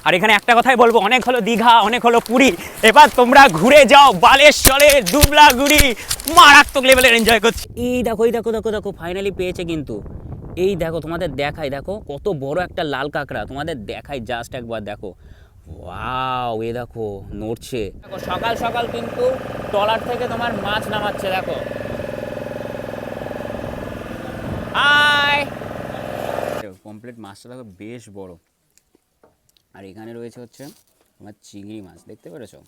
আর এখানে একটা কথাই বলবো, অনেক হলো দীঘা, অনেক হলো পুরী, এবার তোমরা ঘুরে যাও বালেশ্বরে দুবলাগুড়ি, মারাত্মক লেভেলের এনজয় করছি। এই দেখো এই দেখো দেখো দেখো ফাইনালি পেয়েছে কিন্তু। এই দেখো তোমাদের দেখাই, দেখো কত বড় একটা লাল কাঁকড়া, তোমাদের দেখাই জাস্ট একবার দেখো। ওয়াও, এই দেখো নড়ছে। দেখো সকাল সকাল কিন্তু ট্রলার থেকে তোমার মাছ নামাচ্ছে, দেখো। হাই, কমপ্লিট মাছটা দেখো বেশ বড়। আর এখানে রয়েছে হচ্ছে তোমার চিংড়ি মাছ, দেখতে পেরেছো?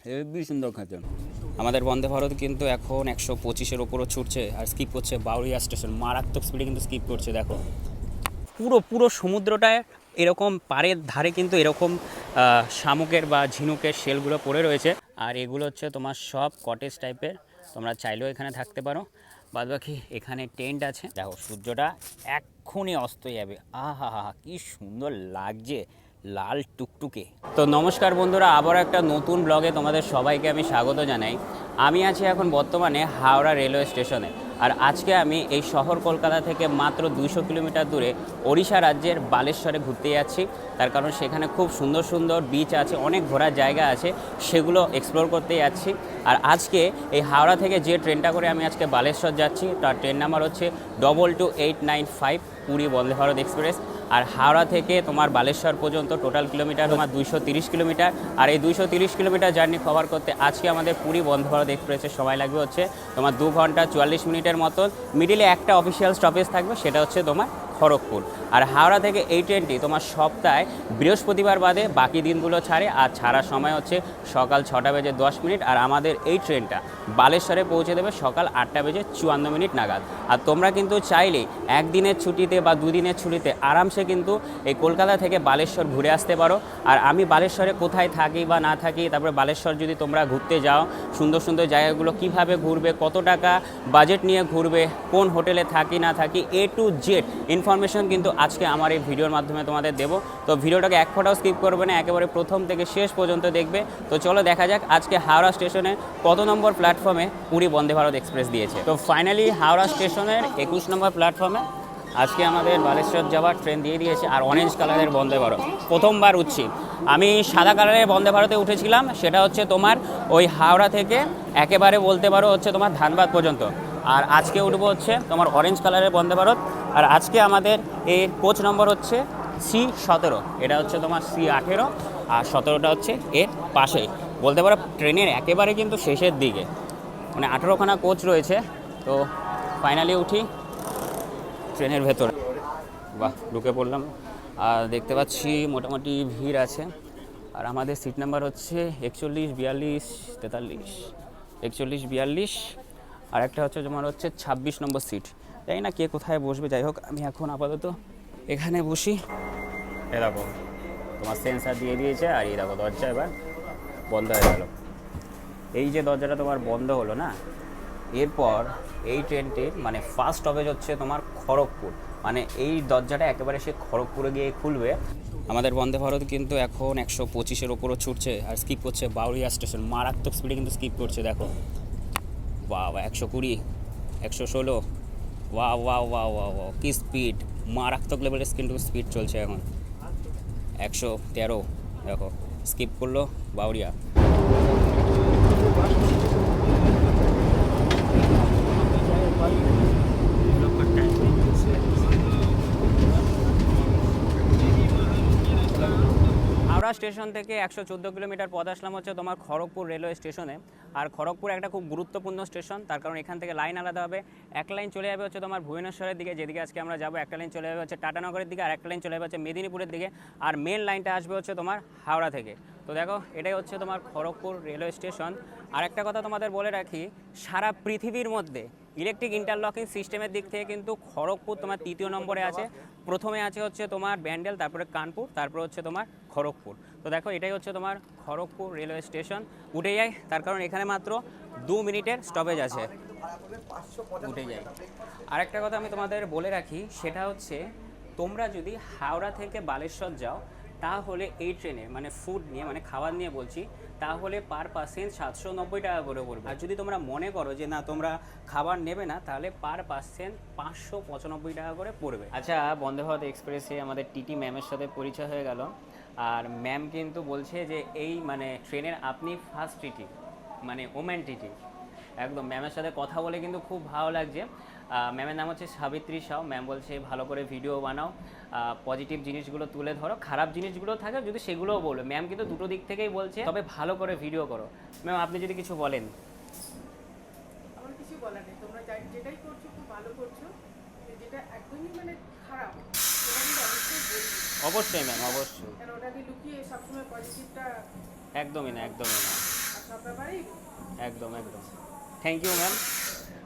হেবি সুন্দর খেতে। আমাদের বন্দে ভারত কিন্তু এখন 125-এর ওপরও ছুটছে আর স্কিপ করছে বাউরিয়া স্টেশন, মারাত্মক স্পিডে কিন্তু স্কিপ করছে। দেখো পুরো পুরো সমুদ্রটায় এরকম পাড়ের ধারে কিন্তু এরকম শামুকের বা ঝিনুকের শেলগুলো পড়ে রয়েছে। আর এগুলো হচ্ছে তোমার সব কটেজ টাইপের, তোমরা চাইলেও এখানে থাকতে পারো। বাদবাকি এখানে টেন্ট আছে। দেখো সূর্যটা এক্ষুনি অস্ত যাবে। আহা হা, কি সুন্দর লাগছে, লাল টুকটুকে। তো নমস্কার বন্ধুরা, আবার একটা নতুন ব্লগে তোমাদের সবাইকে আমি স্বাগত জানাই। আমি আছি এখন বর্তমানে হাওড়া রেলওয়ে স্টেশনে। আর আজকে আমি এই শহর কলকাতা থেকে মাত্র 200 কিলোমিটার দূরে ওড়িশা রাজ্যের বালেশ্বরে ঘুরতে যাচ্ছি। তার কারণ সেখানে খুব সুন্দর সুন্দর বিচ আছে, অনেক ঘোরার জায়গা আছে, সেগুলো এক্সপ্লোর করতে যাচ্ছি। আর আজকে এই হাওড়া থেকে যে ট্রেনটা করে আমি আজকে বালেশ্বর যাচ্ছি, তার ট্রেন নাম্বার হচ্ছে 22895 পুরী বন্দে ভারত এক্সপ্রেস। আর হাওড়া থেকে তোমার বালেশ্বর পর্যন্ত টোটাল কিলোমিটার তোমার 230 কিলোমিটার। আর এই 230 কিলোমিটার জার্নি কভার করতে আজকে আমাদের পুরী বন্দে ভারত এক্সপ্রেসের সময় লাগবে হচ্ছে তোমার 2 ঘন্টা 44 মিনিটের মতন। মিডিলে একটা অফিসিয়াল স্টপেজ থাকবে, সেটা হচ্ছে তোমার খড়গপুর। আর হাওড়া থেকে এই ট্রেনটি তোমার সপ্তাহে বৃহস্পতিবার বাদে বাকি দিনগুলো ছাড়ে। আর ছাড়ার সময় হচ্ছে সকাল 6:10 আর আমাদের এই ট্রেনটা বালেশ্বরে পৌঁছে দেবে সকাল 8:54 নাগাদ। আর তোমরা কিন্তু চাইলে একদিনের ছুটিতে বা দুদিনের ছুটিতে আরামসে কিন্তু এই কলকাতা থেকে বালেশ্বর ঘুরে আসতে পারো। আর আমি বালেশ্বরে কোথায় থাকি বা না থাকি, তারপরে বালেশ্বর যদি তোমরা ঘুরতে যাও, সুন্দর সুন্দর জায়গাগুলো কিভাবে ঘুরবে, কত টাকা বাজেট নিয়ে ঘুরবে, কোন হোটেলে থাকি না থাকি, A to Z ইনফরমেশন কিন্তু আজকে আমার এই ভিডিওর মাধ্যমে তোমাদের দেবো। তো ভিডিওটাকে এক ফোঁটাও স্কিপ করবে না, একেবারে প্রথম থেকে শেষ পর্যন্ত দেখবে। তো চলো দেখা যাক আজকে হাওড়া স্টেশনে কত নম্বর প্ল্যাটফর্মে পুরী বন্দে ভারত এক্সপ্রেস দিয়েছে। তো ফাইনালি হাওড়া স্টেশনের 21 নম্বর প্ল্যাটফর্মে আজকে আমাদের বালেশ্বর যাওয়ার ট্রেন দিয়ে দিয়েছে। আর অরেঞ্জ কালারের বন্দে ভারত প্রথমবার উঠছি। আমি সাদা কালারের বন্দে ভারতে উঠেছিলাম, সেটা হচ্ছে তোমার ওই হাওড়া থেকে একেবারে বলতে পারো হচ্ছে তোমার ধানবাদ পর্যন্ত। আর আজকে উঠবো হচ্ছে তোমার অরেঞ্জ কালারের বন্দে ভারত। আর আজকে আমাদের এর কোচ নম্বর হচ্ছে C17, এটা হচ্ছে তোমার C18 আর 17টা হচ্ছে এর পাশেই, বলতে পারো ট্রেনের একেবারে কিন্তু শেষের দিকে, মানে 18খানা কোচ রয়েছে। তো ফাইনালি উঠি ট্রেনের ভেতরে। বাহ, ঢুকে পড়লাম। আর দেখতে পাচ্ছি মোটামুটি ভিড় আছে। আর আমাদের সিট নাম্বার হচ্ছে 41, 42, 43, 41, 42 আর একটা হচ্ছে তোমার হচ্ছে 26 নম্বর সিট। জানি না কে কোথায় বসবে, যাই হোক আমি এখন আপাতত এখানে বসি। এ দেখো তোমার সেন্সার দিয়ে দিয়েছে। আর এই দেখো দরজা এবার বন্ধ হয়ে গেল। এই যে দরজাটা তোমার বন্ধ হলো না, এরপর এই ট্রেনটির মানে ফার্স্ট স্টপেজ হচ্ছে তোমার খড়গপুর। মানে এই দরজাটা একেবারে সে খড়গপুরে গিয়ে খুলবে। আমাদের বন্দে ভারত কিন্তু এখন 125-এর ওপরও ছুটছে আর স্কিপ করছে বাউরিয়া স্টেশন, মারাত্মক স্পিডে কিন্তু স্কিপ করছে। দেখো বাবা, 120, 116, ওয়া ওয়া ওয়া ওয়া ওয়া, কি স্পিড, মারাত্মক লেভেলের কিন্তু স্পিড চলছে এখন। 113 দেখো স্কিপ করলো বাউরিয়া। হাওড়া স্টেশন থেকে 114 কিলোমিটার পথ আসলাম হচ্ছে তোমার খড়গপুর রেলওয়ে স্টেশনে। আর খড়গপুর একটা খুব গুরুত্বপূর্ণ স্টেশন, তার কারণ এখান থেকে লাইন আলাদা হবে। এক লাইন চলে যাবে হচ্ছে তোমার ভুবনেশ্বরের দিকে, যেদিকে আজকে আমরা যাবো, একটা লাইন চলে যাবে হচ্ছে টাটানগরের দিকে, আর একটা লাইন চলে যাবে হচ্ছে মেদিনীপুরের দিকে। আর মেন লাইনটা আসবে হচ্ছে তোমার হাওড়া থেকে। তো দেখো এটাই হচ্ছে তোমার খড়গপুর রেলওয়ে স্টেশন। আর একটা কথা তোমাদের বলে রাখি, সারা পৃথিবীর মধ্যে ইলেকট্রিক ইন্টারলকিং সিস্টেমের দিক থেকে কিন্তু খড়গপুর তোমার 3য় নম্বরে আছে। প্রথমে আছে হচ্ছে তোমার ব্যান্ডেল, তারপরে কানপুর, তারপরে হচ্ছে তোমার খড়গপুর। তো দেখো এটাই হচ্ছে তোমার খড়গপুর রেলওয়ে স্টেশন। উঠে যাই, তার কারণ এখানে মাত্র 2 মিনিটের স্টপেজ আছে, উঠে যাই। আরেকটা কথা আমি তোমাদের বলে রাখি, সেটা হচ্ছে তোমরা যদি হাওড়া থেকে বালেশ্বর যাও, তাহলে এই ট্রেনে মানে ফুড নিয়ে মানে খাবার নিয়ে বলছি, তাহলে পার পার্সেন্ট 790 টাকা করে পড়বে। আর যদি তোমরা মনে করো যে না তোমরা খাবার নেবে না, তাহলে পার পার্সেন্ট 595 টাকা করে পড়বে। আচ্ছা, বন্দে ভারত এক্সপ্রেসে আমাদের টিটি ম্যামের সাথে পরিচয় হয়ে গেল। আর ম্যাম কিন্তু বলছে যে এই মানে ট্রেনের আপনি ফার্স্ট টিটি, মানে ওম্যান টিটি। একদম ম্যামের সাথে কথা বলে কিন্তু খুব ভালো লাগছে। ম্যামের নাম হচ্ছে সাবিত্রী সাউ। ম্যাম বলছে ভালো করে ভিডিও বানাও, পজিটিভ জিনিসগুলো তুলে ধরো, খারাপ জিনিসগুলো থাকে যদি সেগুলোও বলো। ম্যাম কিন্তু দুটো দিক থেকেই বলছে, তবে ভালো করে ভিডিও করো। ম্যাম আপনি যদি কিছু বলেন। আমার কিছু বলার নেই, তোমরা যেটাই করছো খুব ভালো করছো, যেটা একদমই মানে খারাপ সেটা কিন্তু অবশ্যই বলবি। অবশ্যই ম্যাম, অবশ্যই। কারণ ওটাকে লুকিয়ে সবসময় পজিটিভটা একদমই না, একদমই না, আর সব ব্যাপারেই একদম একদম। Thank you ma'am.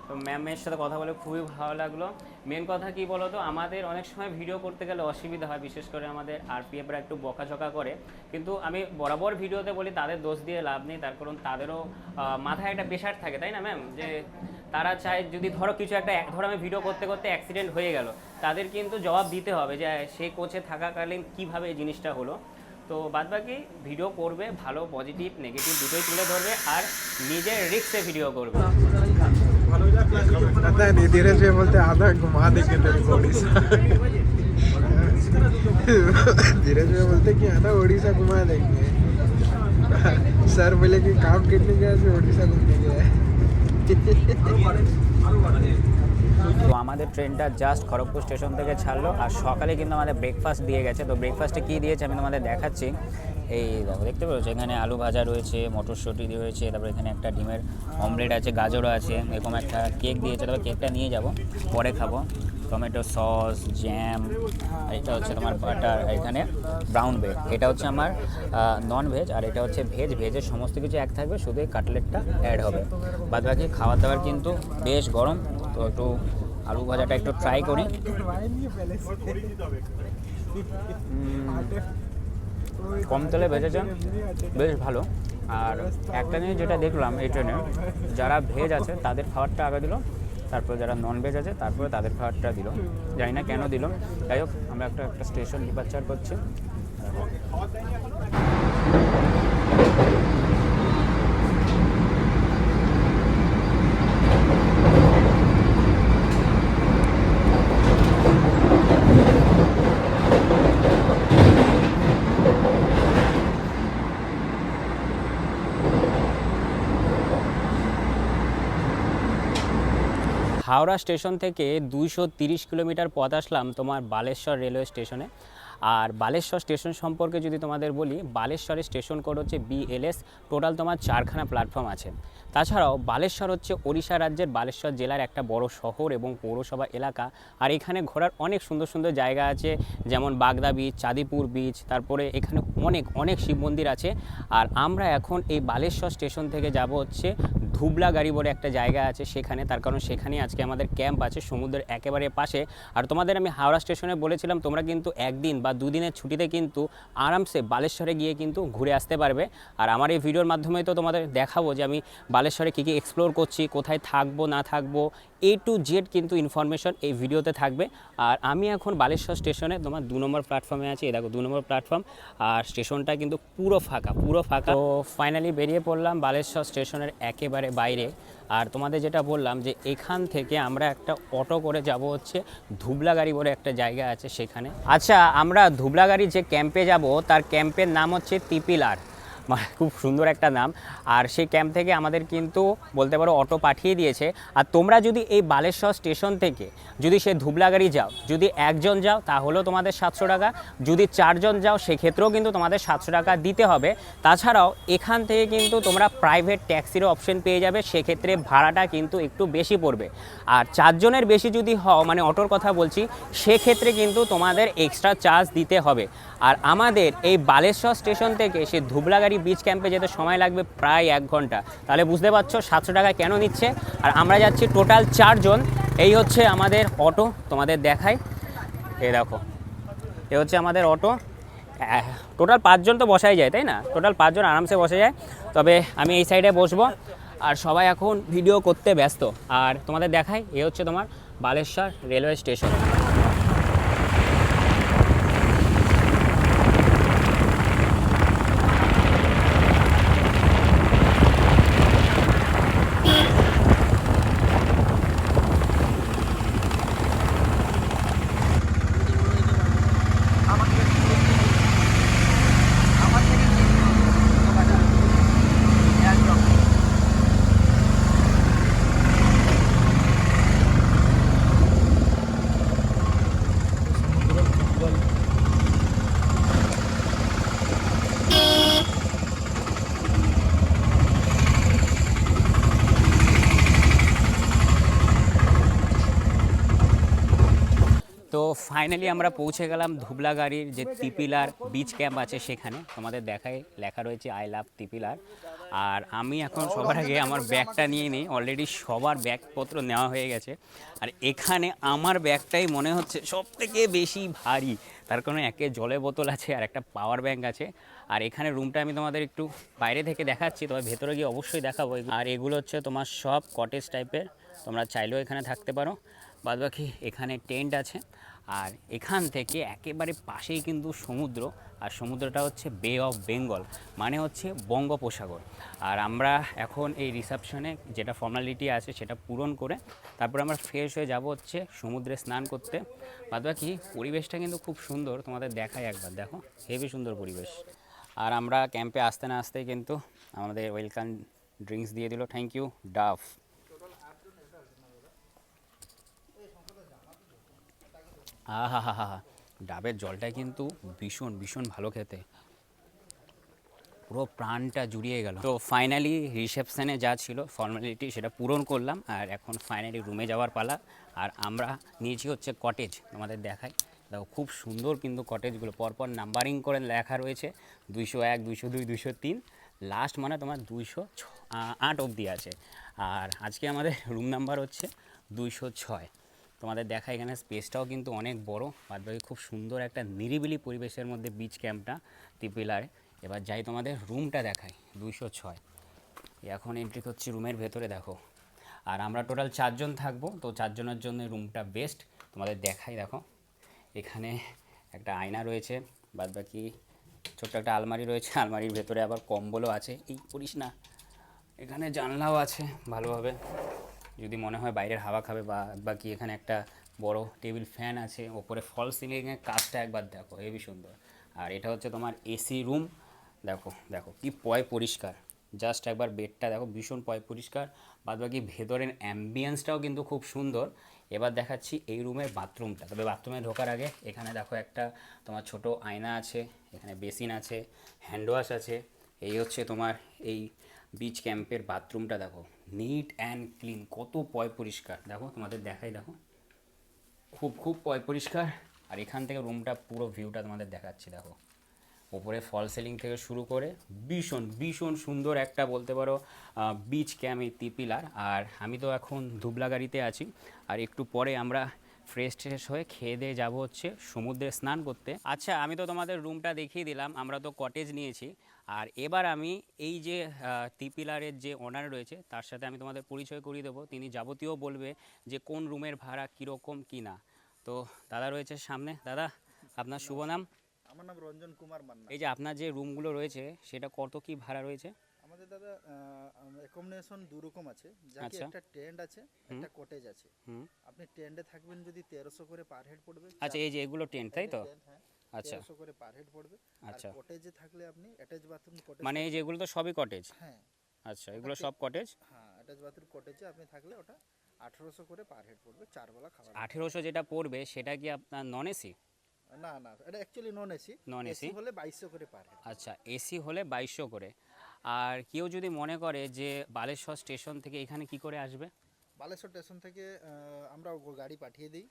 তো ম্যামের সাথে কথা বলে খুবই ভালো লাগলো। মেন কথা কি বলো তো, আমাদের অনেক সময় ভিডিও করতে গেলে অসুবিধা হয়, বিশেষ করে আমাদের আরপিএফরা একটু বকাঝকা করে। কিন্তু আমি বরাবর ভিডিওতে বলি তাদের দোষ দিয়ে লাভ নেই, তার কারণ তাদেরও মাথায় একটা প্রেশার থাকে, তাই না ম্যাম? যে তারা চায় যদি ধরো কিছু একটা, ধরো আমি ভিডিও করতে করতে অ্যাক্সিডেন্ট হয়ে গেল, তাদের কিন্তু জবাব দিতে হবে যে সেই কোচে থাকাকালীন কীভাবে এই জিনিসটা হলো। তো বাদবাকি ভিডিও করবে, ভালো পজিটিভ নেগেটিভ দুটোই তুলে ধরবে, আর নিজের রিস্কে ভিডিও করবে। पता है नहीं, धीरे से बोलते आधा घुमा देंगे तेरे को उड़ीसा। धीरे से बोलते कि आधा उड़ीसा घुमा देंगे। सर बोले कि काम कितने गया से उड़ीसा घूमने गया है। তো আমাদের ট্রেনটা জাস্ট খড়গপুর স্টেশন থেকে ছাড়লো, আর সকালে কিন্তু আমাদের ব্রেকফাস্ট দিয়ে গেছে। তো ব্রেকফাস্টে কী দিয়েছে আমি তোমাদের দেখাচ্ছি। এই দেখো, দেখতে পাচ্ছ এখানে আলু ভাজা রয়েছে, মটরশুঁটি রয়েছে, তারপরে এখানে একটা ডিমের অমলেট আছে, গাজরও আছে, এরকম একটা কেক দিয়েছে। তবে কেকটা নিয়ে যাব, পরে খাবো। টমেটো সস, জ্যাম, এটা হচ্ছে তোমার বাটার, এখানে ব্রাউন ব্রেড, এটা হচ্ছে আমার নন ভেজ, আর এটা হচ্ছে ভেজ। ভেজের সমস্ত কিছু এক থাকবে, শুধু এই কাটলেটটা অ্যাড হবে। বাদ বাকি খাবার দাবার কিন্তু বেশ গরম। তো একটু আলু ভাজাটা একটু ট্রাই করি। কম তেলে ভেজেছেন, বেশ ভালো। আর একটা জিনিস যেটা দেখলাম এই ট্রেনে, যারা ভেজ আছে তাদের খাবারটা আগে দিল, তারপরে যারা নন ভেজ আছে তারপরে তাদের খাবারটা দিল। জানি না কেন দিল। যাই হোক, আমরা একটা স্টেশন ডিপার্চার করছি। হাওড়া স্টেশন থেকে 230 কিলোমিটার পথ আসলাম তোমার বালেশ্বর রেলওয়ে স্টেশনে। আর বালেশ্বর স্টেশন সম্পর্কে যদি তোমাদের বলি, বালেশ্বরের স্টেশন কোড হচ্ছে BLS। টোটাল তোমার 4খানা প্ল্যাটফর্ম আছে। তাছাড়াও বালেশ্বর হচ্ছে ওড়িশা রাজ্যের বালেশ্বর জেলার একটা বড় শহর এবং পৌরসভা এলাকা। আর এখানে ঘোরার অনেক সুন্দর সুন্দর জায়গা আছে, যেমন বাগদা বিচ, চাঁদিপুর বিচ, তারপরে এখানে অনেক অনেক শিব মন্দির আছে। আর আমরা এখন এই বালেশ্বর স্টেশন থেকে যাব হচ্ছে ধুবলাগাড়ি বলে একটা জায়গা আছে সেখানে, তার কারণ সেখানে আজকে আমাদের ক্যাম্প আছে সমুদ্রের একেবারে পাশে। আর তোমাদের আমি হাওড়া স্টেশনে বলেছিলাম তোমরা কিন্তু একদিন বা দুদিনের ছুটিতে কিন্তু আরামসে বালেশ্বরে গিয়ে কিন্তু ঘুরে আসতে পারবে। আর আমার এই ভিডিওর মাধ্যমে তো তোমাদের দেখাবো যে আমি বালেশ্বরে কী কী এক্সপ্লোর করছি, কোথায় থাকবো না থাকবো, A to Z কিন্তু ইনফরমেশন এই ভিডিওতে থাকবে। আর আমি এখন বালেশ্বর স্টেশনে তোমার 2 নম্বর প্ল্যাটফর্মে আছি। এই দেখো 2 নম্বর প্ল্যাটফর্ম, আর স্টেশনটা কিন্তু পুরো ফাঁকা, পুরো ফাঁকা। তো ফাইনালি বেরিয়ে পড়লাম বালেশ্বর স্টেশনের একেবারে বাইরে। আর তোমাদের যেটা বললাম যে এখান থেকে আমরা একটা অটো করে যাব হচ্ছে ধুবলাগাড়ি বলে একটা জায়গা আছে সেখানে। আচ্ছা, আমরা ধুবলাগাড়ি যে ক্যাম্পে যাব তার ক্যাম্পের নাম হচ্ছে তিপিলার, মানে খুব সুন্দর একটা নাম। আর সেই ক্যাম্প থেকে আমাদের কিন্তু বলতে পারো অটো পাঠিয়ে দিয়েছে। আর তোমরা যদি এই বালেশ্বর স্টেশন থেকে যদি সে ধুবলাগাড়ি যাও, যদি একজন যাও তাহলেও তোমাদের 700 টাকা, যদি 4 জন যাও সেক্ষেত্রেও কিন্তু তোমাদের 700 টাকা দিতে হবে। তাছাড়াও এখান থেকে কিন্তু তোমরা প্রাইভেট ট্যাক্সিরও অপশন পেয়ে যাবে, সেক্ষেত্রে ভাড়াটা কিন্তু একটু বেশি পড়বে। আর 4 জনের বেশি যদি হও, মানে অটোর কথা বলছি, সেক্ষেত্রে কিন্তু তোমাদের এক্সট্রা চার্জ দিতে হবে। আর আমাদের এই বালেশ্বর স্টেশন থেকে সে ধুবলাগাড়ি বিচ ক্যাম্পে যেতে সময় লাগবে প্রায় 1 ঘন্টা। তাহলে বুঝতে পারছো 700 টাকা কেন নিচ্ছে। আর আমরা যাচ্ছি টোটাল 4 জন। এই হচ্ছে আমাদের অটো, তোমাদের দেখাই, এই দেখো এ হচ্ছে আমাদের অটো। টোটাল 5 জন তো বসাই যায়, তাই না? টোটাল 5 জন আরামসে বসে যায়। তবে আমি এই সাইডে বসবো, আর সবাই এখন ভিডিও করতে ব্যস্ত। আর তোমাদের দেখাই, এ হচ্ছে তোমার বালেশ্বর রেলওয়ে স্টেশন। তো ফাইনালি আমরা পৌঁছে গেলাম ধুবলাগাড়ির যে তিপিলার বিচ ক্যাম্প আছে সেখানে। তোমাদের দেখায় লেখা রয়েছে আই লাভ তিপিলার। আর আমি এখন সবার আগে আমার ব্যাগটা নিয়ে নিই, অলরেডি সবার ব্যাগপত্র নেওয়া হয়ে গেছে। আর এখানে আমার ব্যাগটাই মনে হচ্ছে সব থেকে বেশি ভারী, তার কারণে একে জলের বোতল আছে আর একটা পাওয়ার ব্যাংক আছে। আর এখানে রুমটা আমি তোমাদের একটু বাইরে থেকে দেখাচ্ছি, তবে ভেতরে গিয়ে অবশ্যই দেখাবো। আর এগুলো হচ্ছে তোমার সব কটেজ টাইপের, তোমরা চাইলেও এখানে থাকতে পারো। বাদবাকি এখানে টেন্ট আছে। আর এখান থেকে একেবারে পাশেই কিন্তু সমুদ্র, আর সমুদ্রটা হচ্ছে বে অফ বেঙ্গল, মানে হচ্ছে বঙ্গোপসাগর। আর আমরা এখন এই রিসেপশনে যেটা ফর্মালিটি আছে সেটা পূরণ করে তারপর আমরা ফ্রেশ হয়ে যাব হচ্ছে সমুদ্রে স্নান করতে। বাদবাকি পরিবেশটা কিন্তু খুব সুন্দর, তোমাদের দেখাই একবার, দেখো হেবি সুন্দর পরিবেশ। আর আমরা ক্যাম্পে আসতে না আসতেই কিন্তু আমাদের ওয়েলকাম ড্রিঙ্কস দিয়ে দিল, থ্যাংক ইউ ডাভ। হা হা হা, ডাবের জলটা কিন্তু ভীষণ ভীষণ ভালো খেতে, পুরো প্রাণটা জুড়িয়ে গেল। তো ফাইনালি রিসেপশনে যা ছিল ফর্মালিটি সেটা পূরণ করলাম, আর এখন ফাইনালি রুমে যাওয়ার পালা। আর আমরা নিয়েছি হচ্ছে কটেজ, তোমাদের দেখাই, দেখো খুব সুন্দর কিন্তু কটেজগুলো পরপর নাম্বারিং করে লেখা রয়েছে, 201, 202, 203, লাস্ট মানে তোমার 208 অবধি আছে। আর আজকে আমাদের রুম নাম্বার হচ্ছে 206। তোমাদের দেখা এখানে স্পেসটাও কিন্তু অনেক বড়, বাদবাকি খুব সুন্দর একটা নিরিবিলি পরিবেশের মধ্যে বিচ ক্যাম্পটা তিপিলারে। এবার যাই তোমাদের রুমটা দেখাই, 206। এখন এন্ট্রি করছি রুমের ভেতরে, দেখো। আর আমরা টোটাল 4 জন থাকবো, তো 4 জনের জন্য রুমটা বেস্ট। তোমাদের দেখাই, দেখো এখানে একটা আয়না রয়েছে, বাদবাকি ছোট্ট একটা আলমারি রয়েছে, আলমারির ভেতরে আবার কম্বলও আছে, এই করিস না। এখানে জানলাও আছে ভালোভাবে, যদি মনে হয় বাইরের হাওয়া খাবে। বাকি এখানে একটা বড় টেবিল ফ্যান আছে, ওপরে ফল সিলিংয়ের কাজটা একবার দেখো হেবি সুন্দর। আর এটা হচ্ছে তোমার এসি রুম, দেখো দেখো কি পরিষ্কার, জাস্ট একবার বেডটা দেখো ভীষণ পরিষ্কার। বাদবাকি ভেতরের অ্যাম্বিয়েন্সটাও কিন্তু খুব সুন্দর। এবার দেখাচ্ছি এই রুমের বাথরুমটা, তবে বাথরুমে ঢোকার আগে এখানে দেখো একটা তোমার ছোট আয়না আছে, এখানে বেসিন আছে, হ্যান্ড ওয়াশ আছে। এই হচ্ছে তোমার এই বিচ ক্যাম্পের বাথরুমটা, দেখো নিট অ্যান্ড ক্লিন, কত পরিষ্কার, দেখো তোমাদের দেখাই, দেখো খুব খুব পরিষ্কার। আর এখান থেকে রুমটা পুরো ভিউটা তোমাদের দেখাচ্ছি, দেখো ওপরে ফল সিলিং থেকে শুরু করে ভীষণ ভীষণ সুন্দর একটা বলতে পারো বিচ ক্যাম্প এই তিপিলার। আর আমি তো এখন ধুবলাগাড়িতে আছি, আর একটু পরে আমরা ফ্রেশ ট্রেশ হয়ে খেয়ে দিয়ে যাবো হচ্ছে সমুদ্রে স্নান করতে। আচ্ছা, আমি তো তোমাদের রুমটা দেখিয়ে দিলাম, আমরা তো কটেজ নিয়েছি। আর এবার আমি এই যে তিপিলারের যে ওনার রয়েছে তার সাথে আমি তোমাদের পরিচয় করিয়ে দেবো, তিনি যাবতীয় বলবে যে কোন রুমের ভাড়া কীরকম কী না। তো দাদা রয়েছে সামনে, দাদা আপনার শুভ নাম? আমার নাম রঞ্জন কুমার মান্না। এই যে আপনার যে রুমগুলো রয়েছে সেটা কত কি ভাড়া রয়েছে? আমাদের দাদা অ্যাকোমোডেশন দু রকম আছে, যাকে আচ্ছা। একটা টেন্ট আছে, একটা কটেজ আছে। আপনি টেন্টে থাকবেন যদি 1300 করে পার হেড পড়বে। আচ্ছা, এই যে এগুলো টেন্ট, তাই তো? আচ্ছা 1300 করে পার হেড পড়বে। আচ্ছা, আর কটেজে থাকলে আপনি অ্যাটাচ বাথরুম কটেজ, মানে এই যে এগুলো তো সবই কটেজ? হ্যাঁ আচ্ছা, এগুলো সব কটেজ। হ্যাঁ অ্যাটাচ বাথরুম কটেজে আপনি থাকলে ওটা 1800 করে পার হেড পড়বে, 4 বেলা খাবার। 1800 যেটা পড়বে সেটা কি আপনার নন এসি? না না, এটা actually non AC. Non AC হলে 2200 করে পার হেড। আচ্ছা, এসি হলে 2200 করে। আর কেউ যদি মনে করে যে বালেশ্বর স্টেশন থেকে এখানে কি করে আসবে? বালেশ্বর স্টেশন থেকে আমরা গাড়ি পাঠিয়ে দিই,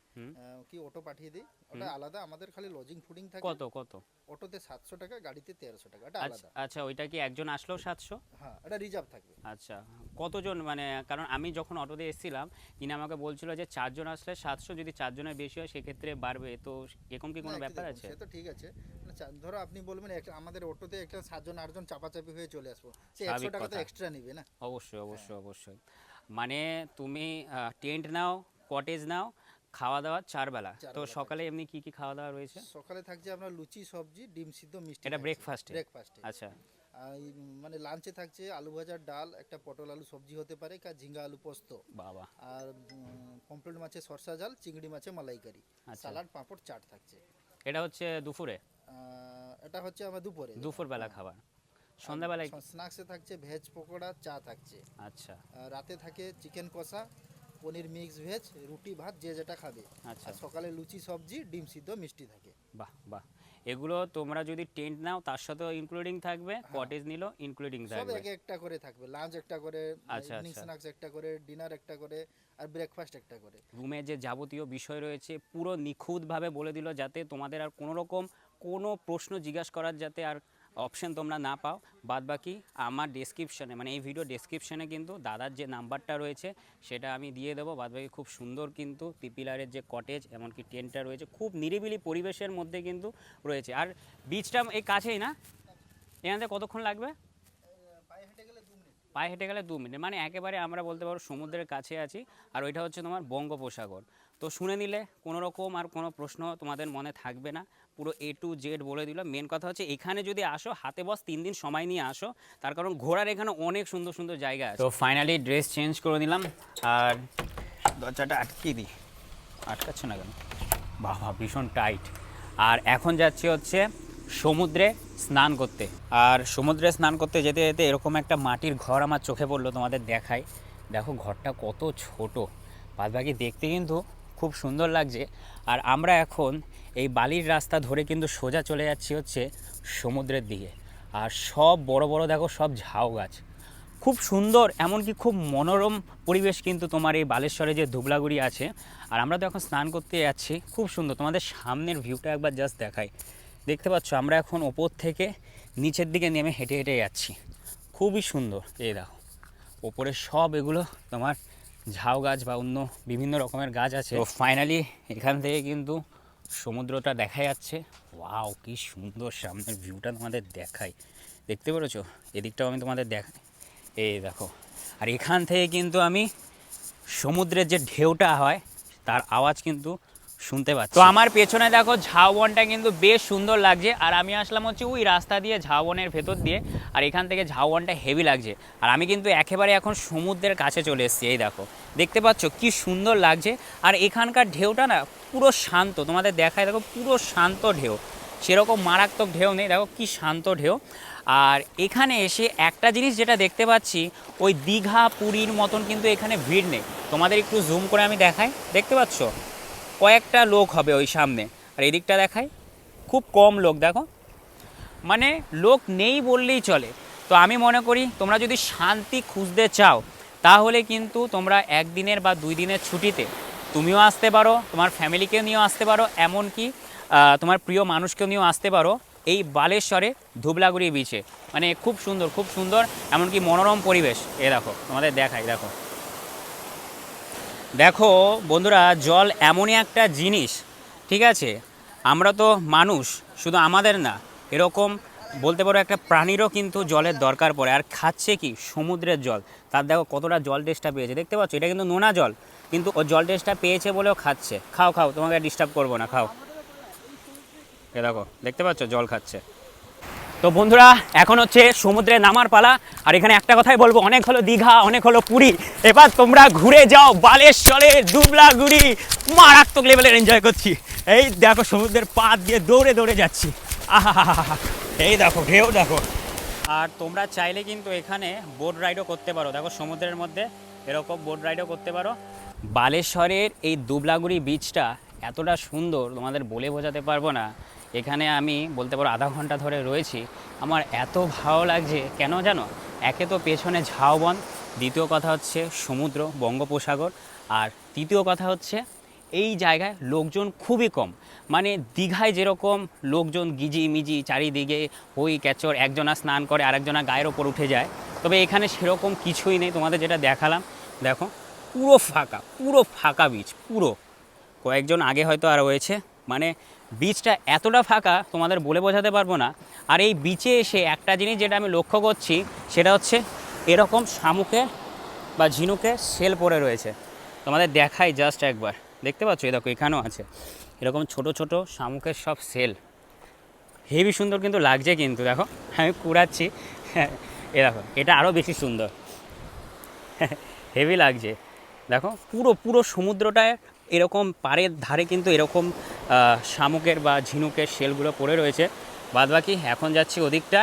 কি অটো পাঠিয়ে দিই, ওটা আলাদা। আমাদের খালি লজিং ফুডিং থাকে। কত কত? অটোতে 700 টাকা, গাড়িতে 1300 টাকা, এটা আচ্ছা আলাদা। আচ্ছা, ওইটা কি একজন আসলেও 700? হ্যাঁ, এটা রিজার্ভ থাকবে। আচ্ছা, কতজন, মানে কারণ আমি যখন অটোতে এসেছিলাম তিনি আমাকে বলছিল যে 4 জন আসলে 700, যদি 4 জনের বেশি হয় সেক্ষেত্রে বাড়বে, তো এরকম কি কোনো না, ব্যাপার দেখুন, আছে? সে তো ঠিক আছে। মানে ধরো আপনি বলবেন আমাদের অটোতে একটা 7 জন 8 জন চাপাচাপি হয়ে চলে আসবো, সে 100 স্বাভাবিক টাকা তো কথা। এক্সট্রা নিবে না। অবশ্যই অবশ্যই অবশ্যই। মানে তুমি টেন্ট নাও, কটেজ নাও, খাওয়া দাওয়া 4 বেলা। তো সকালে এমনি কি কি খাওয়া দাওয়া রয়েছে? সকালে থাকছে আপনার লুচি, সবজি, ডিম সিদ্ধ, মিষ্টি। এটা ব্রেকফাস্টে? ব্রেকফাস্টে। আচ্ছা মানে লাঞ্চে থাকছে আলু ভাজা, ডাল, একটা পটল আলু সবজি হতে পারে, ঝিঙ্গা আলু পোস্ত, বাবা। আর পমফ্রেট মাছের সরষা ঝাল, চিংড়ি মাছের মালাইকারি, আচ্ছা। সালাড, পাঁপড়, চাট থাকছে। এটা হচ্ছে দুপুরে? এটা হচ্ছে আমার দুপুরবেলা খাবার। সন্ধ্যাবেলায়? স্ন্যাক্সে থাকছে ভেজ পকোড়া, চা থাকছে। আচ্ছা রাতে থাকে চিকেন কষা, পনির মিক্স ভেজ, রুটি ভাত যে যেটা খাবে। আচ্ছা আর সকালে লুচি সবজি ডিম সিদ্ধ মিষ্টি থাকে। বাহ বাহ, এগুলো তোমরা যদি টেন্ট নাও তার সাথেও ইনক্লুডিং থাকবে, কটেজ নিলো ইনক্লুডিং সব থাকবে। এক একটা করে থাকবে, লাঞ্চ একটা করে, আচ্ছা, ইভিনিং আচ্ছা। স্ন্যাক্স একটা করে, ডিনার একটা করে, আর ব্রেকফাস্ট একটা করে। রুমে যে যাবতীয় বিষয় রয়েছে পুরো নিখুঁতভাবে বলে দিল, যাতে তোমাদের আর কোনো রকম কোনো প্রশ্ন জিজ্ঞাসা করার যাতে আর অপশন তোমরা না পাও। বাদ বাকি আমার ডেসক্রিপশানে, মানে এই ভিডিও ডেসক্রিপশানে কিন্তু দাদার যে নাম্বারটা রয়েছে সেটা আমি দিয়ে দেবো। বাদ বাকি খুব সুন্দর কিন্তু পিপিলারের যে কটেজ এমনকি টেন্টটা রয়েছে, খুব নিরিবিলি পরিবেশের মধ্যে কিন্তু রয়েছে। আর বিচটা এই কাছেই না, এখান থেকে কতক্ষণ লাগবে? পায়ে হেঁটে গেলে 2 মিনিট, মানে একেবারে আমরা বলতে পারো সমুদ্রের কাছে আছি। আর ওইটা হচ্ছে তোমার বঙ্গোপসাগর। তো শুনে নিলে কোনো রকম আর কোনো প্রশ্ন তোমাদের মনে থাকবে না, পুরো A to Z বলে দিল। মেন কথা হচ্ছে এখানে যদি আসো হাতে বস 3 দিন সময় নিয়ে আসো, তার কারণ ঘোরার এখানে অনেক সুন্দর সুন্দর জায়গা আছে। তো ফাইনালি ড্রেস চেঞ্জ করে নিলাম, আর দরজাটা আটকিয়ে দিই, আটকাচ্ছে না কেন? বাবা ভীষণ টাইট। আর এখন যাচ্ছি হচ্ছে সমুদ্রে স্নান করতে। আর সমুদ্রে স্নান করতে যেতে যেতে এরকম একটা মাটির ঘর আমার চোখে পড়লো, তোমাদের দেখাই। দেখো ঘরটা কত ছোট, বাদবাকি দেখতে কিন্তু খুব সুন্দর লাগছে। আর আমরা এখন এই বালির রাস্তা ধরে কিন্তু সোজা চলে যাচ্ছি হচ্ছে সমুদ্রের দিকে। আর সব বড় বড় দেখো সব ঝাউ গাছ, খুব সুন্দর, এমনকি খুব মনোরম পরিবেশ কিন্তু তোমার এই বালেশ্বরে যে ধুবলাগুড়ি আছে। আর আমরা তো এখন স্নান করতে যাচ্ছি, খুব সুন্দর। তোমাদের সামনের ভিউটা একবার জাস্ট দেখাই, দেখতে পাচ্ছ আমরা এখন ওপর থেকে নিচের দিকে নেমে হেঁটে হেঁটে যাচ্ছি, খুবই সুন্দর। এই দেখো ওপরে সব এগুলো তোমার ঝাউ গাছ বা অন্য বিভিন্ন রকমের গাছ আছে। তো ফাইনালি এখান থেকে কিন্তু সমুদ্রটা দেখা যাচ্ছে। ওয়াও কি সুন্দর, সামনের ভিউটা তোমাদের দেখাই, দেখতে পেরেছো? এদিকটাও আমি তোমাদের দেখাই, এই দেখো। আর এখান থেকে কিন্তু আমি সমুদ্রের যে ঢেউটা হয় তার আওয়াজ কিন্তু শুনতে পাচ্ছি। তো আমার পেছনে দেখো ঝাউবনটা কিন্তু বেশ সুন্দর লাগছে। আর আমি আসলাম হচ্ছে ওই রাস্তা দিয়ে ঝাউবনের ভেতর দিয়ে, আর এখান থেকে ঝাউবনটা হেভি লাগছে। আর আমি কিন্তু একেবারে এখন সমুদ্রের কাছে চলে এসেছি, এই দেখো দেখতে পাচ্ছ কি সুন্দর লাগছে। আর এখানকার ঢেউটা না পুরো শান্ত, তোমাদের দেখায় দেখো পুরো শান্ত ঢেউ, সেরকম মারাত্মক ঢেউ নেই, দেখো কি শান্ত ঢেউ। আর এখানে এসে একটা জিনিস যেটা দেখতে পাচ্ছি, ওই দীঘা পুরীর মতন কিন্তু এখানে ভিড় নেই। তোমাদের একটু জুম করে আমি দেখাই, দেখতে পাচ্ছ কয়েকটা লোক হবে ওই সামনে, আর এদিকটা দেখাই খুব কম লোক, দেখো মানে লোক নেই বললেই চলে। তো আমি মনে করি তোমরা যদি শান্তি খুঁজতে চাও তাহলে কিন্তু তোমরা 1 দিনের বা 2 দিনের ছুটিতে তুমিও আসতে পারো, তোমার ফ্যামিলিকেও নিয়েও আসতে পারো, এমনকি তোমার প্রিয় মানুষকেও নিয়েও আসতে পারো এই বালেশ্বরে ধুবলাগুড়ি বিচে। মানে খুব সুন্দর, খুব সুন্দর, এমনকি মনোরম পরিবেশ। এ দেখো তোমাদের দেখাই, দেখো দেখো বন্ধুরা, জল এমনই একটা জিনিস, ঠিক আছে? আমরা তো মানুষ, শুধু আমাদের না, এরকম বলতে পারো একটা প্রাণীরও কিন্তু জলের দরকার পড়ে। আর খাচ্ছে কি সমুদ্রের জল, তার দেখো কতটা জল টেস্টটা পেয়েছে, দেখতে পাচ্ছ? এটা কিন্তু নোনা জল, কিন্তু ও জল টেস্টটা পেয়েছে বলেও খাচ্ছে। খাও খাও, তোমাকে ডিস্টার্ব করবো না, খাও। এ দেখো দেখতে পাচ্ছ জল খাচ্ছে। তো বন্ধুরা এখন হচ্ছে সমুদ্রে নামার পালা। আর এখানে একটা কথাই বলবো, অনেক হলো দীঘা, অনেক হলো পুরী, এবার তোমরা ঘুরে যাও বালেশ্বরে ধুবলাগুড়ি। মারাত্মক লেভেলের এনজয় করছি, এই দেখো সমুদ্রের পাড় দিয়ে দৌড়ে দৌড়ে যাচ্ছি। আহা, এই দেখো ঢেউ দেখো। আর তোমরা চাইলে কিন্তু এখানে বোট রাইডও করতে পারো, দেখো সমুদ্রের মধ্যে এরকম বোট রাইডও করতে পারো। বালেশ্বরের এই ধুবলাগুড়ি বিচটা এতটা সুন্দর তোমাদের বলে বোঝাতে পারবো না। এখানে আমি বলতে পারো আধা ঘন্টা ধরে রয়েছি, আমার এত ভালো লাগছে কেন জানো? একে তো পেছনে ঝাউবন, দ্বিতীয় কথা হচ্ছে সমুদ্র বঙ্গোপসাগর, আর তৃতীয় কথা হচ্ছে এই জায়গায় লোকজন খুবই কম। মানে দীঘায় যেরকম লোকজন গিজি মিজি চারিদিকে হই ক্যাচর, একজনা স্নান করে আরেকজনা গায়ের ওপর উঠে যায়, তবে এখানে সেরকম কিছুই নেই। তোমাদের যেটা দেখালাম দেখো পুরো ফাঁকা, পুরো ফাঁকা বিচ, পুরো। কয়েকজন আগে হয়তো আর রয়েছে, মানে বিচটা এতটা ফাঁকা তোমাদের বলে বোঝাতে পারবো না। আর এই বিচে এসে একটা জিনিস যেটা আমি লক্ষ্য করছি সেটা হচ্ছে এরকম শামুকের বা ঝিনুকের শেল পড়ে রয়েছে, তোমাদের দেখাই জাস্ট একবার, দেখতে পাচ্ছ? এই দেখো এখানেও আছে এরকম ছোট ছোট শামুকের সব সেল, হেভি সুন্দর কিন্তু লাগছে। কিন্তু দেখো আমি কুড়াচ্ছি, এ দেখো এটা আরও বেশি সুন্দর, হেভি লাগছে। দেখো পুরো পুরো সমুদ্রটায় এরকম পাড়ের ধারে কিন্তু এরকম শামুকের বা ঝিনুকের শেলগুলো পড়ে রয়েছে। বাদবাকি এখন যাচ্ছি ওদিকটা,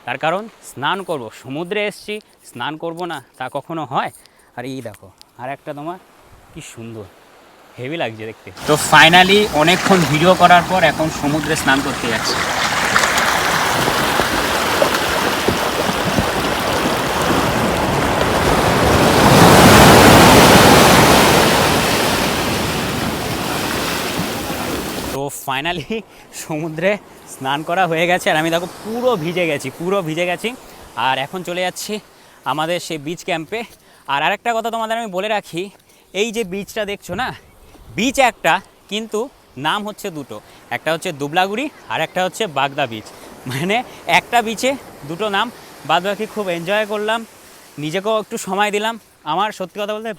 তার কারণ স্নান করব, সমুদ্রে এসছি স্নান করব না তা কখনো হয়? আর এই দেখো আর একটা তোমার কি সুন্দর, হেভি লাগছে দেখতে। তো ফাইনালি অনেকক্ষণ ভিডিও করার পর এখন সমুদ্রে স্নান করতে যাচ্ছি। তো ফাইনালি সমুদ্রে স্নান করা হয়ে গেছে আর আমি দেখো পুরো ভিজে গেছি। আর এখন চলে যাচ্ছি আমাদের সেই বিচ ক্যাম্পে। আর আরেকটা কথা তোমাদের আমি বলে রাখি, এই যে বিচটা দেখছো না, বিচ একটা কিন্তু নাম হচ্ছে দুটো, একটা হচ্ছে দুবলাগুড়ি আর একটা হচ্ছে বাগদা বিচ। মানে একটা বিচে দুটো নাম। বাদবাকি খুব এনজয় করলাম, নিজেকেও একটু সময় দিলাম। আমার সত্যি কথা বলতে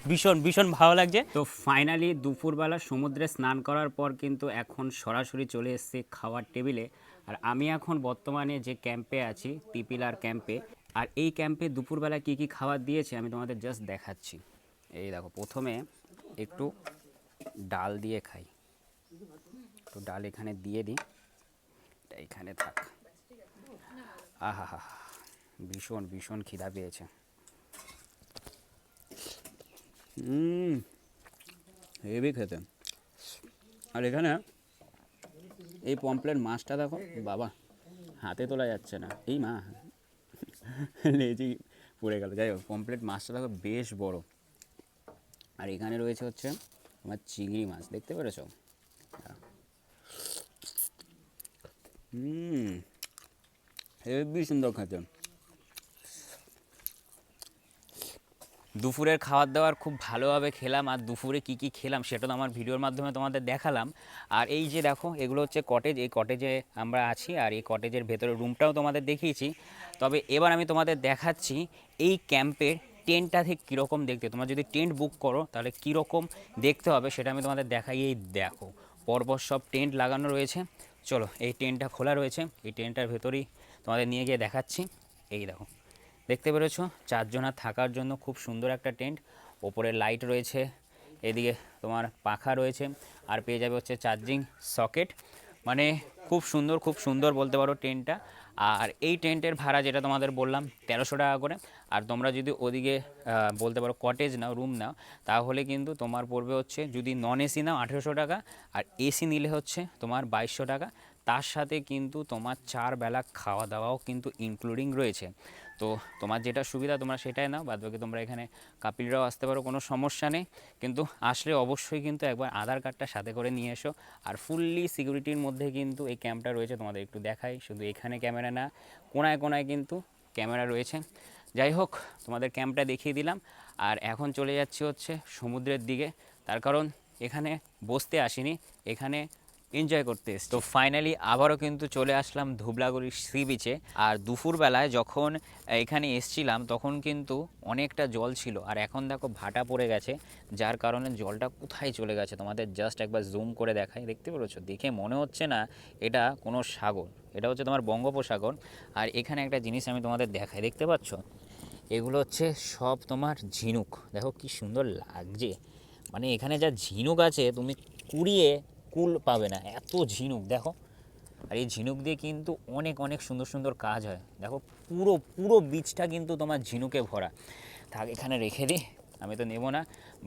ভীষণ ভালো লাগছে। তো ফাইনালি দুপুরবেলা সমুদ্রে স্নান করার পর কিন্তু এখন সরাসরি চলে এসেছি খাওয়ার টেবিলে। আর আমি এখন বর্তমানে যে ক্যাম্পে আছি, পিপিলার ক্যাম্পে। আর এই ক্যাম্পে দুপুরবেলা কি কি খাবার দিয়েছে আমি তোমাদের জাস্ট দেখাচ্ছি। এই দেখো, প্রথমে একটু ডাল দিয়ে খাই, একটু ডাল এখানে দিয়ে দিই, এটা এখানে থাক। আহা হা, ভীষণ খিদা পেয়েছে। হেভি খেতে। আর এখানে এই পমপ্লেট মাছটা দেখো বাবা, হাতে তোলা যাচ্ছে না, এই মা লেজি পড়ে গেল। যাই হোক, পমপ্লেট মাছটা দেখো বেশ বড়। আর এখানে রয়েছে হচ্ছে আমার চিংড়ি মাছ, দেখতে পেরেছো? হেভি সুন্দর খেতে। দুপুরের খাবার দাবার খুব ভালোভাবে খেলাম। আর দুপুরে কি কি খেলাম সেটা তো আমার ভিডিওর মাধ্যমে তোমাদের দেখালাম। আর এই যে দেখো, এগুলো হচ্ছে কটেজ, এই কটেজে আমরা আছি। আর এই কটেজের ভেতরে রুমটাও তোমাদের দেখিয়েছি। তবে এবার আমি তোমাদের দেখাচ্ছি এই ক্যাম্পের টেন্টটা ঠিক কীরকম দেখতে। তোমরা যদি টেন্ট বুক করো তাহলে কীরকম দেখতে হবে সেটা আমি তোমাদের দেখাই। এই দেখো, পরপর সব টেন্ট লাগানো রয়েছে। চলো, এই টেন্টটা খোলা রয়েছে, এই টেন্টটার ভেতরেই তোমাদের নিয়ে গিয়ে দেখাচ্ছি। এই দেখো, দেখতে পেরেছো, 4 জনের থাকার জন্য খুব সুন্দর একটা টেন্ট। ওপরে লাইট রয়েছে, এদিকে তোমার পাখা রয়েছে, আর পেয়ে যাবে হচ্ছে চার্জিং সকেট। মানে খুব সুন্দর বলতে পারো টেন্টটা। আর এই টেন্টের ভাড়া যেটা তোমাদের বললাম 1300 টাকা করে। আর তোমরা যদি ওদিকে বলতে পারো কটেজ নাও, রুম নাও, তাহলে কিন্তু তোমার পড়বে হচ্ছে, যদি নন এসি নাও 1800 টাকা, আর এসি নিলে হচ্ছে তোমার 2200 টাকা। তার সাথে কিন্তু তোমার 4 বেলা খাওয়া দাওয়াও কিন্তু ইনক্লুডিং রয়েছে। তো তোমার যেটা সুবিধা তোমরা সেটাই নাও, বাদবাকি তোমরা এখানে কাপিলরাও আসতে পারো, কোনো সমস্যা নেই। কিন্তু আসলে অবশ্যই কিন্তু একবার আধার কার্ডটা সাথে করে নিয়ে এসো। আর ফুললি সিকিউরিটির মধ্যে কিন্তু এই ক্যাম্পটা রয়েছে, তোমাদের একটু দেখাই। শুধু এখানে ক্যামেরা না, কোনায় কিন্তু ক্যামেরা রয়েছে। যাই হোক, তোমাদের ক্যাম্পটা দেখিয়ে দিলাম। আর এখন চলে যাচ্ছি হচ্ছে সমুদ্রের দিকে, তার কারণ এখানে বসতে আসিনি, এখানে এনজয় করতে এসেছি। তো ফাইনালি আবারও কিন্তু চলে আসলাম ধুবলাগুড়ির সি বিচে। আর দুপুরবেলায় যখন এখানে এসছিলাম তখন কিন্তু অনেকটা জল ছিল, আর এখন দেখো ভাটা পড়ে গেছে, যার কারণে জলটা কোথায় চলে গেছে তোমাদের জাস্ট একবার জুম করে দেখাই। দেখতে পেরেছো? দেখে মনে হচ্ছে না এটা কোনো সাগর, এটা হচ্ছে তোমার বঙ্গোপসাগর। আর এখানে একটা জিনিস আমি তোমাদের দেখাই, দেখতে পাচ্ছ? এগুলো হচ্ছে সব তোমার ঝিনুক, দেখো কি সুন্দর লাগছে। মানে এখানে যা ঝিনুক আছে তুমি কুড়িয়ে কুল পাবে না, এত ঝিনুক দেখো। আর এই ঝিনুক দিয়ে কিন্তু অনেক সুন্দর কাজ হয়। দেখো পুরো বীজটা কিন্তু তোমার ঝিনুকে ভরা। থাক, এখানে রেখে দিই, আমি তো নেব না।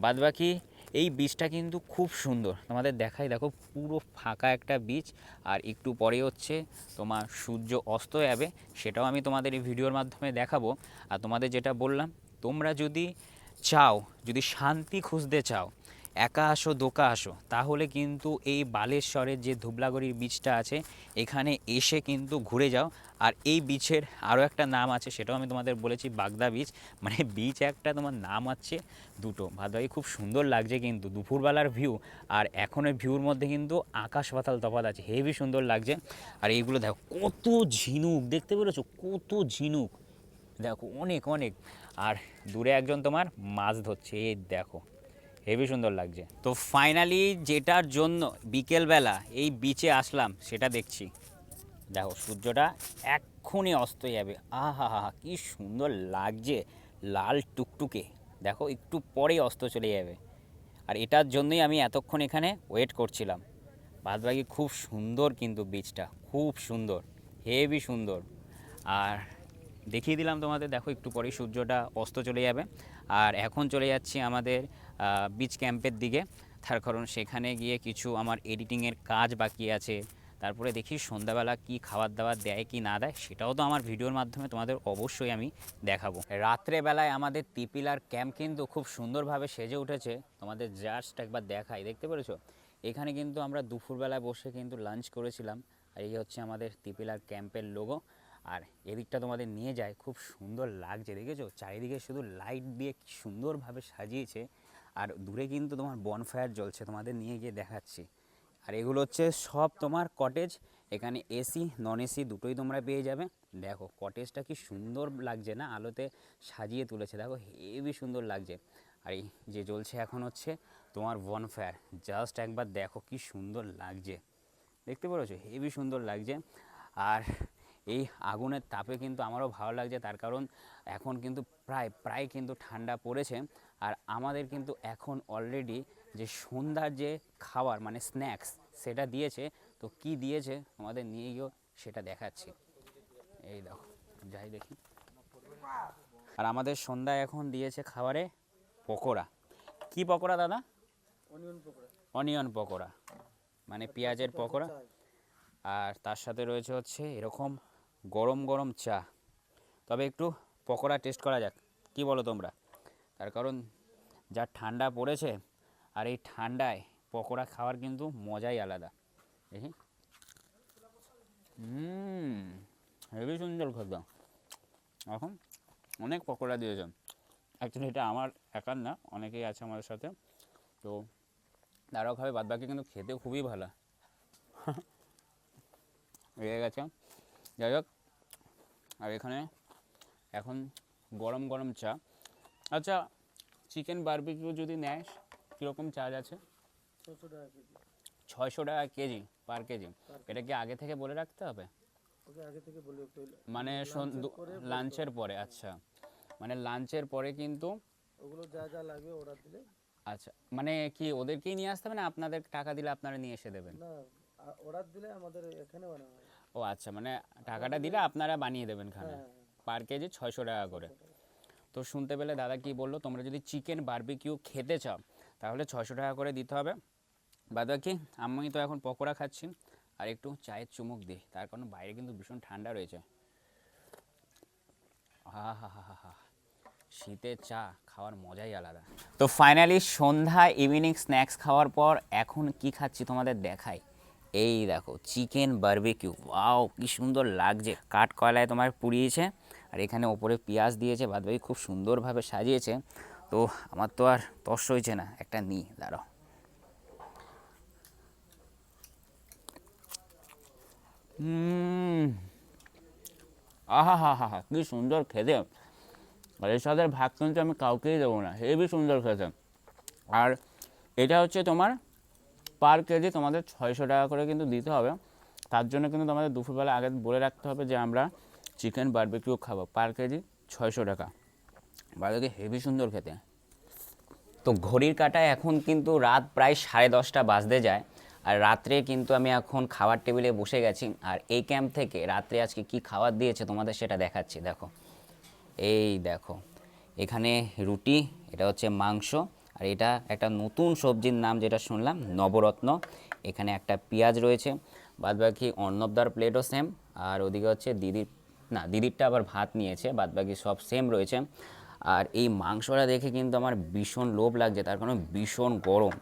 বাদবাকি এই বীজটা কিন্তু খুব সুন্দর, তোমাদের দেখাই। দেখো পুরো ফাঁকা একটা বীজ, আর একটু পরে হচ্ছে তোমার সূর্য অস্ত যাবে, সেটাও আমি তোমাদের এই ভিডিওর মাধ্যমে দেখাবো। আর তোমাদের যেটা বললাম, তোমরা যদি চাও, যদি শান্তি খুঁজতে চাও, একা আসো দোকা আসো, তাহলে কিন্তু এই বালেশ্বরের যে ধুবলাগুড়ির বিচটা আছে এখানে এসে কিন্তু ঘুরে যাও। আর এই বিচের আরও একটা নাম আছে, সেটাও আমি তোমাদের বলেছি, বাগদা বিচ। মানে বিচ একটা, তোমার নাম আছে দুটো। ভাই খুব সুন্দর লাগছে কিন্তু দুপুরবেলার ভিউ আর এখনের ভিউর মধ্যে কিন্তু আকাশ পাতাল তফাৎ আছে, হেভি সুন্দর লাগছে। আর এইগুলো দেখো কত ঝিনুক, দেখতে পেরেছো? কত ঝিনুক দেখো, অনেক। আর দূরে একজন তোমার মাছ ধরছে, এই দেখো, হেভি সুন্দর লাগছে। তো ফাইনালি যেটার জন্য বিকেলবেলা এই বিচে আসলাম সেটা দেখছি। দেখো সূর্যটা এক্ষুনি অস্ত যাবে, আহা কি সুন্দর লাগছে, লাল টুকটুকে। দেখো একটু পরেই অস্ত চলে যাবে। আর এটার জন্যই আমি এতক্ষণ এখানে ওয়েট করছিলাম। বাদবাকি খুব সুন্দর কিন্তু বিচটা, খুব সুন্দর, হেভি সুন্দর। আর দেখিয়ে দিলাম তোমাদের, দেখো একটু পরেই সূর্যটা অস্ত চলে যাবে। আর এখন চলে যাচ্ছি আমাদের বিচ ক্যাম্পের দিকে, তার কারণ সেখানে গিয়ে কিছু আমার এডিটিংয়ের কাজ বাকি আছে। তারপরে দেখি সন্ধ্যাবেলা কি খাবার দাবার দেয় কি না দেয়, সেটাও তো আমার ভিডিওর মাধ্যমে তোমাদের অবশ্যই আমি দেখাবো। রাত্রেবেলায় আমাদের তিপিলার ক্যাম্প কিন্তু খুব সুন্দরভাবে সেজে উঠেছে, তোমাদের জাস্ট একবার দেখাই, দেখতে পেরেছো? এখানে কিন্তু আমরা দুপুরবেলায় বসে কিন্তু লাঞ্চ করেছিলাম। আর এই হচ্ছে আমাদের তিপিলার ক্যাম্পের লোগো। আর এদিকটা তোমাদের নিয়ে যায়, খুব সুন্দর লাগছে, দেখেছো? চারিদিকে শুধু লাইট দিয়ে কি সুন্দরভাবে সাজিয়েছে। আর দূরে কিন্তু তোমার বনফায়ার জ্বলছে, তোমাদের নিয়ে গিয়ে দেখাচ্ছি। আর এগুলো হচ্ছে সব তোমার কটেজ, এখানে এসি নন এসি দুটোই তোমরা পেয়ে যাবে। দেখো কটেজটা কি সুন্দর লাগছে না, আলোতে সাজিয়ে তুলেছে, দেখো হেবি সুন্দর লাগছে। আর এই যে জ্বলছে এখন হচ্ছে তোমার বনফায়ার, জাস্ট একবার দেখো কি সুন্দর লাগছে, দেখতে পেরেছো? হেবি সুন্দর লাগছে। আর এই আগুনের তাপে কিন্তু আমারও ভালো লাগছে, তার কারণ এখন কিন্তু প্রায় কিন্তু ঠান্ডা পড়েছে। আর আমাদের কিন্তু এখন অলরেডি যে সন্ধ্যার যে খাবার মানে স্ন্যাক্স সেটা দিয়েছে। তো কি দিয়েছে আমাদের নিয়ে গিয়েও সেটা দেখাচ্ছি। এই দেখো, যাই দেখি। আর আমাদের সন্ধ্যায় এখন দিয়েছে খাবারে পকোড়া। কি পকোড়া দাদা? অনিয়ন পকোড়া, মানে পেঁয়াজের পকোড়া। আর তার সাথে রয়েছে হচ্ছে এরকম গরম গরম চা। তবে একটু পকোড়া টেস্ট করা যাক, কি বলো তোমরা? তার কারণ যা ঠান্ডা পড়েছে, আর এই ঠান্ডায় পকোড়া খাওয়ার কিন্তু মজাই আলাদা। দেখি, হেবি সুন্দর খেতে। এখন অনেক পকোড়া দিয়েছে, অ্যাকচুয়ালি এটা আমার একার না, অনেকেই আছে আমাদের সাথে, তো তারাও খাবে, বাদ বাকি কিন্তু খেতে খুবই ভালো হয়ে গেছে। যাই হোক, আর এখানে এখন গরম গরম চা। আচ্ছা, চিকেন বারবিকিউ যদি নেয় কীরকম চার্জ আছে? 600 টাকা কেজি, পার কেজি। এটা কি আগে থেকে বলে রাখতে হবে? মানে লাঞ্চের পরে? আচ্ছা, মানে লাঞ্চের পরে কিন্তু ওগুলো যা যা লাগবে অর্ডার দিলে। আচ্ছা, মানে কি ওদেরকেই নিয়ে আসতে হবে না আপনাদের টাকা দিলে আপনারা নিয়ে এসে দেবেন? না, অর্ডার দিলে আমাদের এখানে বানানো হয়। ও আচ্ছা, মানে টাকাটা দিলে আপনারা বানিয়ে দেবেন খানা। পার কেজি 600 টাকা করে। তো শুনতে পেলে দাদা কি বললো, তোমরা যদি চিকেন বারবিকিউ খেতে চাও তাহলে 600 টাকা করে দিতে হবে। বাদ বাকি আমি তো এখন পকোড়া খাচ্ছি আর একটু চায়ের চুমুক দিই, তার কারণ বাইরে কিন্তু ভীষণ ঠান্ডা রয়েছে। হা হা হা হা হা, শীতের চা খাওয়ার মজাই আলাদা। তো ফাইনালি সন্ধ্যা ইভিনিং স্ন্যাক্স খাওয়ার পর এখন কি খাচ্ছি তোমাদের দেখাই। এই দেখো চিকেন বারবিকিউ, ওয়াও কি সুন্দর লাগছে। কাঠ কয়লায় তোমার পুড়িয়েছে, আর এখানে ওপরে পেঁয়াজ দিয়েছে, বাদবাকি খুব সুন্দরভাবে সাজিয়েছে। তো আমার তো আর তর্স হয়েছে না, একটা নিই, দাঁড়াও। আহা হা হা হা, কি সুন্দর খেতে। আর এর সাথে ভাত কিন্তু আমি কাউকেই দেবো না, হেবি সুন্দর খেতে। আর এটা হচ্ছে তোমার পার কেজি তোমাদের 600 টাকা করে কিন্তু দিতে হবে। তার জন্য কিন্তু তোমাদের দুপুরবেলা আগে বলে রাখতে হবে যে আমরা চিকেন বারবিকিউ খাবো, পার কেজি 600 টাকা। বাড়িতে হেভি সুন্দর খেতে। তো ঘড়ির কাঁটায় এখন কিন্তু রাত প্রায় 10:30 বাজতে যায়। আর রাত্রে কিন্তু আমি এখন খাবার টেবিলে বসে গেছি। আর এই ক্যাম্প থেকে রাত্রে আজকে কি খাবার দিয়েছে তোমাদের সেটা দেখাচ্ছি। দেখো, এই দেখো, এখানে রুটি, এটা হচ্ছে মাংস, আর এটা একটা নতুন সবজির নাম যেটা শুনলাম, নবরত্ন। এখানে একটা পেঁয়াজ রয়েছে, বাদবাকি অর্ণবদার প্লেটও সেম। আর ওদিকে হচ্ছে দিদিরটা আবার ভাত নিয়েছে, বাদবাকি সব সেম রয়েছে। আর এই মাংসটা দেখে কিন্তু আমার ভীষণ লোভ লাগছে, তার কারণ ভীষণ গরম।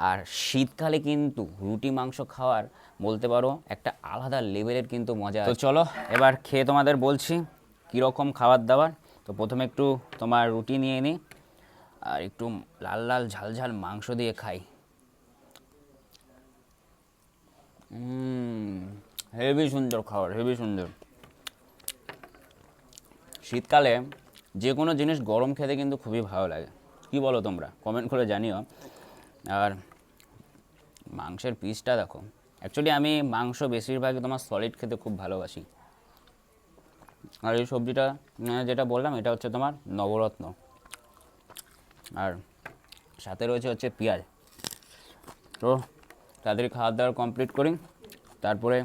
আর শীতকালে কিন্তু রুটি মাংস খাওয়ার বলতে পারো একটা আলাদা লেভেলের কিন্তু মজা। তো চলো এবার খেয়ে তোমাদের বলছি কীরকম খাবার দাবার। তো প্রথমে একটু তোমার রুটি নিয়ে নিই, আর একটু লাল লাল ঝাল ঝাল মাংস দিয়ে খাই। হেভি সুন্দর খাবার, হেভি সুন্দর। শীতকালে যে কোনো জিনিস গরম খেতে কিন্তু খুবই ভালো লাগে, কি বলো তোমরা? কমেন্ট করে জানিও। আর মাংসের পিসটা দেখো, অ্যাকচুয়ালি আমি মাংস বেশিরভাগই তোমার সলিড খেতে খুব ভালোবাসি। আর এই সবজিটা যেটা বললাম এটা হচ্ছে তোমার নবরত্ন, আর সাথে রয়েছে হচ্ছে পেঁয়াজ। তো তাড়াতাড়ি খাওয়া দাওয়া কমপ্লিট করি, তারপরে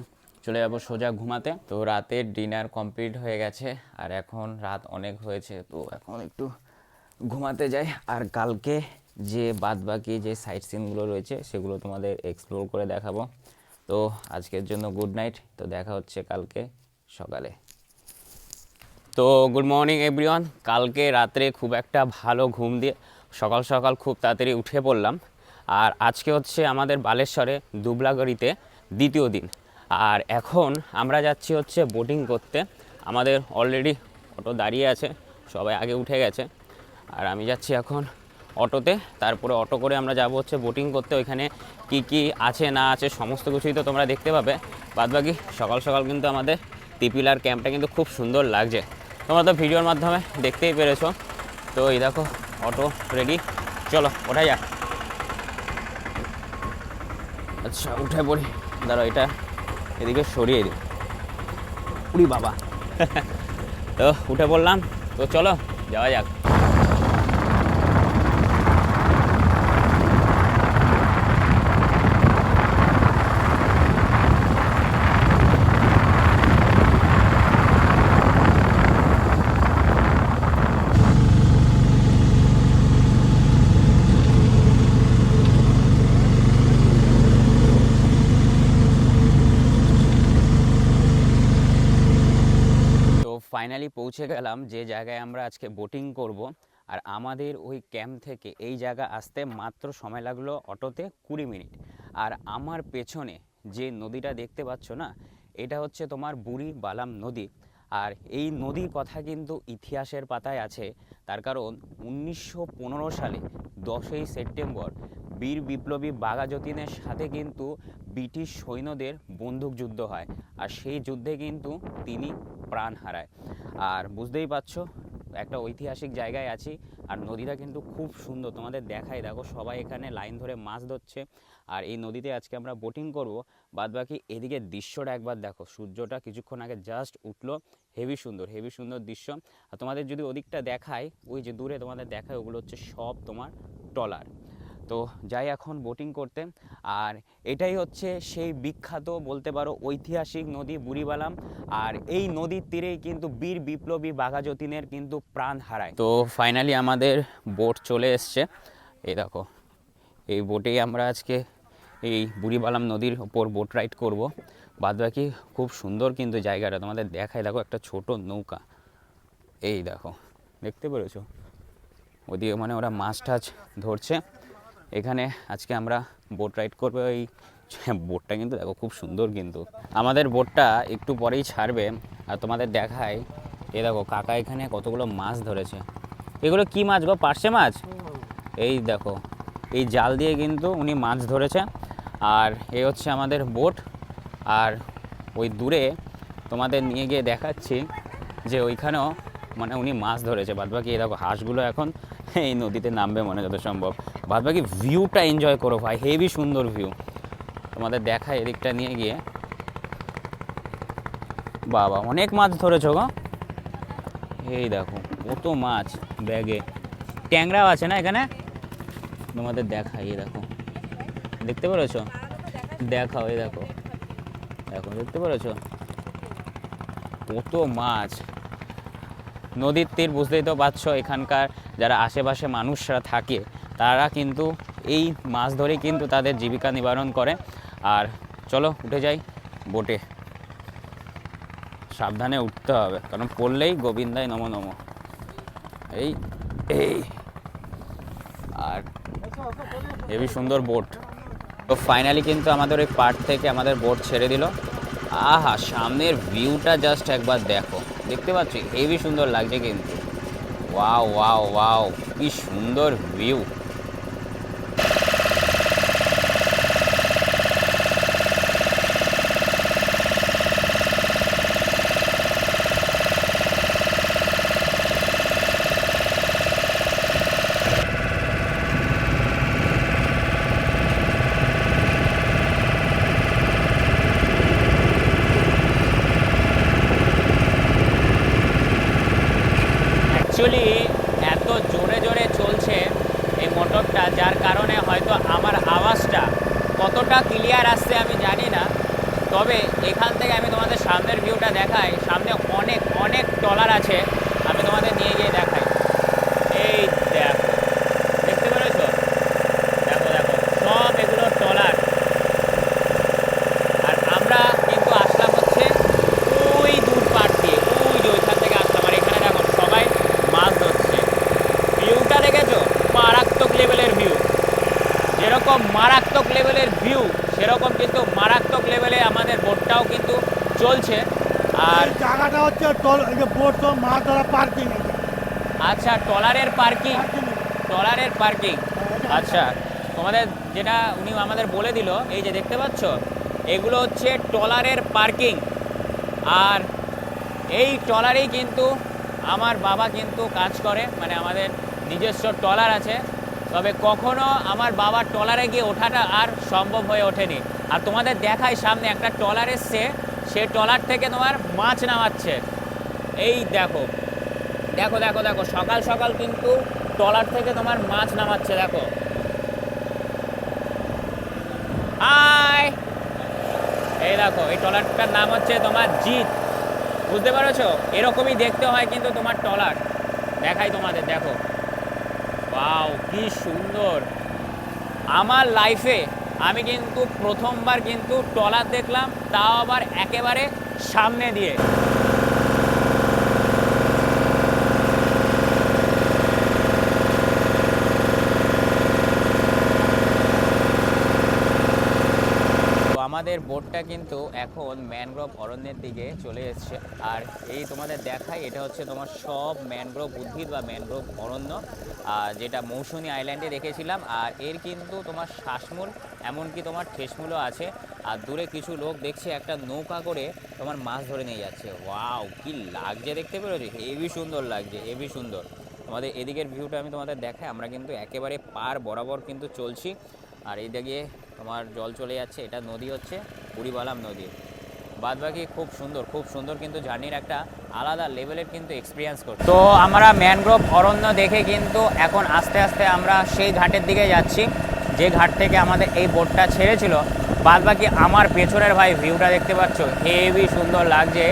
চলে যাবো সোজা ঘুমাতে। তো রাতের ডিনার কমপ্লিট হয়ে গেছে, আর এখন রাত অনেক হয়েছে, তো এখন একটু ঘুমাতে যাই। আর কালকে যে বাদবাকি যে সাইট সিনগুলো রয়েছে সেগুলো তোমাদের এক্সপ্লোর করে দেখাবো। তো আজকের জন্য গুড নাইট, তো দেখা হচ্ছে কালকে সকালে। তো গুড মর্নিং এভরিওয়ান। কালকে রাত্রে খুব একটা ভালো ঘুম দিয়ে সকাল সকাল খুব তাড়াতাড়ি উঠে পড়লাম। আর আজকে হচ্ছে আমাদের বালেশ্বরে দুবলাগড়িতে দ্বিতীয় দিন। আর এখন আমরা যাচ্ছি হচ্ছে বোটিং করতে। আমাদের অলরেডি অটো দাঁড়িয়ে আছে, সবাই আগে উঠে গেছে। আর আমি যাচ্ছি এখন অটোতে, তারপরে অটো করে আমরা যাব হচ্ছে বোটিং করতে। ওইখানে কি কি আছে না আছে সমস্ত কিছুই তো তোমরা দেখতে পাবে। বাদবাকি সকাল সকাল কিন্তু আমাদের তিপিলার ক্যাম্পটা কিন্তু খুব সুন্দর লাগছে, তোমরা তো ভিডিওর মাধ্যমে দেখতেই পেরেছো। তো এই দেখো অটো রেডি, চলো ওঠাই যাক। আচ্ছা উঠে পড়ি, দাঁড়ো এটা এদিকে সরিয়ে দিই, উড়ি বাবা। তো উঠে পড়লাম, তো চলো যাওয়া যাক। ফাইনালি পৌঁছে গেলাম যে জায়গায় আমরা আজকে বোটিং করব। আর আমাদের ওই ক্যাম্প থেকে এই জায়গা আসতে মাত্র সময় লাগলো অটোতে 20 মিনিট। আর আমার পেছনে যে নদীটা দেখতে পাচ্ছ না, এটা হচ্ছে তোমার বুড়ি বালাম নদী। আর এই নদীর কথা কিন্তু ইতিহাসের পাতায় আছে, তার কারণ 1915 সালে 10ই সেপ্টেম্বর বীর বিপ্লবী বাঘা যতীনের সাথে কিন্তু ব্রিটিশ সৈন্যদের বন্দুক যুদ্ধ হয়। আর সেই যুদ্ধে কিন্তু তিনি প্রাণ হারায়। আর বুঝতেই পারছো একটা ঐতিহাসিক জায়গায় আছি। আর নদীটা কিন্তু খুব সুন্দর, তোমাদের দেখাই, দেখো সবাই এখানে লাইন ধরে মাছ ধরছে। আর এই নদীতে আজকে আমরা বোটিং করব। বাদবাকি এদিকে দৃশ্যটা একবার দেখো, সূর্যটা কিছুক্ষণ আগে জাস্ট উঠলো, হেভি সুন্দর দৃশ্য। আর তোমাদের যদি ওদিকটা দেখায়, ওই যে দূরে তোমাদের দেখায়, ওগুলো হচ্ছে সব তোমার ট্রলার। তো যাই এখন বোটিং করতে। আর এটাই হচ্ছে সেই বিখ্যাত বলতে পারো ঐতিহাসিক নদী বুড়িবালাম। আর এই নদীর তীরেই কিন্তু বীর বিপ্লবী বাঘা যতীনের কিন্তু প্রাণ হারায়। তো ফাইনালি আমাদের বোট চলে এসছে, এই দেখো এই বোটেই আমরা আজকে এই বুড়িবালাম নদীর ওপর বোট রাইড করব। বাদবাকি খুব সুন্দর কিন্তু জায়গাটা তোমাদের দেখায়, দেখো একটা ছোট নৌকা, এই দেখো দেখতে পেরেছো, ওদিকে মানে ওরা মাছ টাছ ধরছে। এখানে আজকে আমরা বোট রাইড করবো। এই বোটটা কিন্তু দেখো খুব সুন্দর, কিন্তু আমাদের বোটটা একটু পরেই ছাড়বে। আর তোমাদের দেখায়, এ দেখো কাকা এখানে কতগুলো মাছ ধরেছে। এগুলো কি মাছ গো? পার্শে মাছ। এই দেখো এই জাল দিয়ে কিন্তু উনি মাছ ধরেছে। আর এই হচ্ছে আমাদের বোট। আর ওই দূরে তোমাদের নিয়ে গিয়ে দেখাচ্ছি যে ওইখানেও মানে উনি মাছ ধরেছে। বাদবাকি এই দেখো হাঁসগুলো এখন এই নদীতে নামবে মনে যত সম্ভব। বাদবাকি ভিউটা এনজয় করো ভাই, হেভি সুন্দর ভিউ। তোমাদের দেখায় এদিকটা নিয়ে গিয়ে, বাবা অনেক মাছ ধরেছো গো। এই দেখো কত মাছ ব্যাগে, ট্যাংরাও আছে না এখানে, তোমাদের দেখাই, এই দেখো দেখতে পেরেছো, দেখাও এই দেখো দেখো দেখতে পেরেছো কত মাছ। নদীর তীর বুঝতেই তো পারছো, এখানকার যারা আশেপাশে মানুষরা থাকে তারা কিন্তু এই মাছ ধরে কিন্তু তাদের জীবিকা নিবারণ করে। আর চলো উঠে যাই বোটে, সাবধানে উঠতে হবে কারণ পড়লেই গোবিন্দাই নমো নমো। এই এই আর হেবি সুন্দর বোট। তো ফাইনালি কিন্তু আমাদের ওই পার্ট থেকে আমাদের বোট ছেড়ে দিল। আহা সামনের ভিউটা জাস্ট একবার দেখো, দেখতে পাচ্ছি হেবি সুন্দর লাগছে কিন্তু। ওয়াও ওয়াও ওয়াও কি সুন্দর ভিউ। অ্যাকচুয়ালি এত জোরে জোরে চলছে এই মোটরটা, যার কারণে হয়তো আমার আওয়াজটা কতটা ক্লিয়ার আসছে আমি জানি না। তবে এখান থেকে আমি তোমাদের সামনের ভিউটা দেখাই, সামনে অনেক অনেক ট্রলার আছে, আমি তোমাদের নিয়ে গিয়ে দেখাই। এই কিন্তু মারাত্মক লেভেলে আমাদের বোটটাও কিন্তু চলছে। আর জায়গাটা হচ্ছে বোট তো মাছ ধরা পার্কিং। আচ্ছা, ট্রলারের পার্কিং, ট্রলারের পার্কিং। আচ্ছা, তোমাদের যেটা উনি আমাদের বলে দিল, এই যে দেখতে পাচ্ছ এগুলো হচ্ছে ট্রলারের পার্কিং। আর এই ট্রলারেই কিন্তু আমার বাবা কিন্তু কাজ করে, মানে আমাদের নিজস্ব ট্রলার আছে। তবে কখনো আমার বাবার ট্রলারে গিয়ে ওঠাটা আর সম্ভব হয়ে ওঠেনি। আর তোমাদের দেখাই সামনে একটা ট্রলার এসছে, সে ট্রলার থেকে তোমার মাছ নামাচ্ছে। এই দেখো দেখো দেখো দেখো, সকাল সকাল কিন্তু ট্রলার থেকে তোমার মাছ নামাচ্ছে, দেখো। হাই, এই দেখো, এই ট্রলারটার নাম হচ্ছে তোমার জিত, বুঝতে পারছো? এরকমই দেখতে হয় কিন্তু তোমার ট্রলার। দেখাই তোমাদের, দেখো, ওয়াও কি সুন্দর। আমার লাইফে আমি কিন্তু প্রথমবার কিন্তু ট্রলার দেখলাম, তাও আবার একেবারে সামনে দিয়ে। আমাদের বোটটা কিন্তু এখন ম্যানগ্রোভ অরণ্যের দিকে চলে এসছে। আর এই তোমাদের দেখাই, এটা হচ্ছে তোমার সব ম্যানগ্রোভ উদ্ভিদ বা ম্যানগ্রোভ অরণ্য, যেটা মৌসুমী আইল্যান্ডে রেখেছিলাম। আর এর কিন্তু তোমার শ্বাসমূল, এমনকি তোমার ঠেসমূলও আছে। আর দূরে কিছু লোক দেখছে একটা নৌকা করে তোমার মাছ ধরে নিয়ে যাচ্ছে। ওয়াও, কি লাগছে দেখতে পেরেছি, হেভি সুন্দর লাগছে, হেভি সুন্দর। তোমাদের এদিকের ভিউটা আমি তোমাদের দেখাই। আমরা কিন্তু একেবারে পার বরাবর কিন্তু চলছি। আর এই দিকে তোমার জল চলে যাচ্ছে, এটা নদী হচ্ছে বুড়িবালাম নদী। বাদবাকি খুব সুন্দর কিন্তু জার্নির একটা আলাদা লেভেলের কিন্তু এক্সপিরিয়েন্স করছি। তো আমরা ম্যানগ্রোভ অরণ্য দেখে কিন্তু এখন আস্তে আস্তে আমরা সেই ঘাটের দিকে যাচ্ছি, যে ঘাট থেকে আমাদের এই বোটটা ছেড়েছিল। বাদবাকি আমার পেছনের ভাই ভিউটা দেখতে পাচ্ছ, হেভি সুন্দর লাগছে।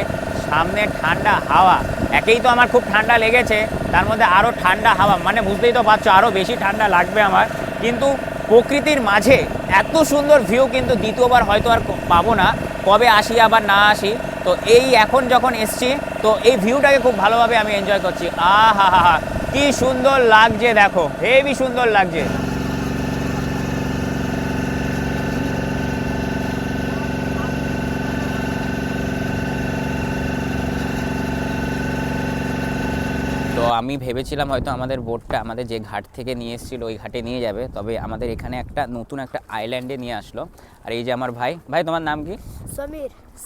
সামনে ঠান্ডা হাওয়া, একেই তো আমার খুব ঠান্ডা লেগেছে, তার মধ্যে আরও ঠান্ডা হাওয়া, মানে বুঝতেই তো পারছো আরও বেশি ঠান্ডা লাগবে আমার। কিন্তু প্রকৃতির মাঝে এত সুন্দর ভিউ কিন্তু দ্বিতীয়বার হয়তো আর পাবো না, কবে আসি আবার না আসি। তো এই এখন যখন এসছি, তো এই ভিউটাকে খুব ভালোভাবে আমি এনজয় করছি। আহা হা হা, কি সুন্দর লাগছে, দেখো, হেভি সুন্দর লাগছে। তো আমি ভেবেছিলাম হয়তো আমাদের বোটটা আমাদের যে ঘাট থেকে নিয়ে এসেছিলো ওই ঘাটে নিয়ে যাবে, তবে আমাদের এখানে একটা নতুন একটা আইল্যান্ডে নিয়ে আসলো। আর এই যে আমার ভাই, তোমার নাম কি?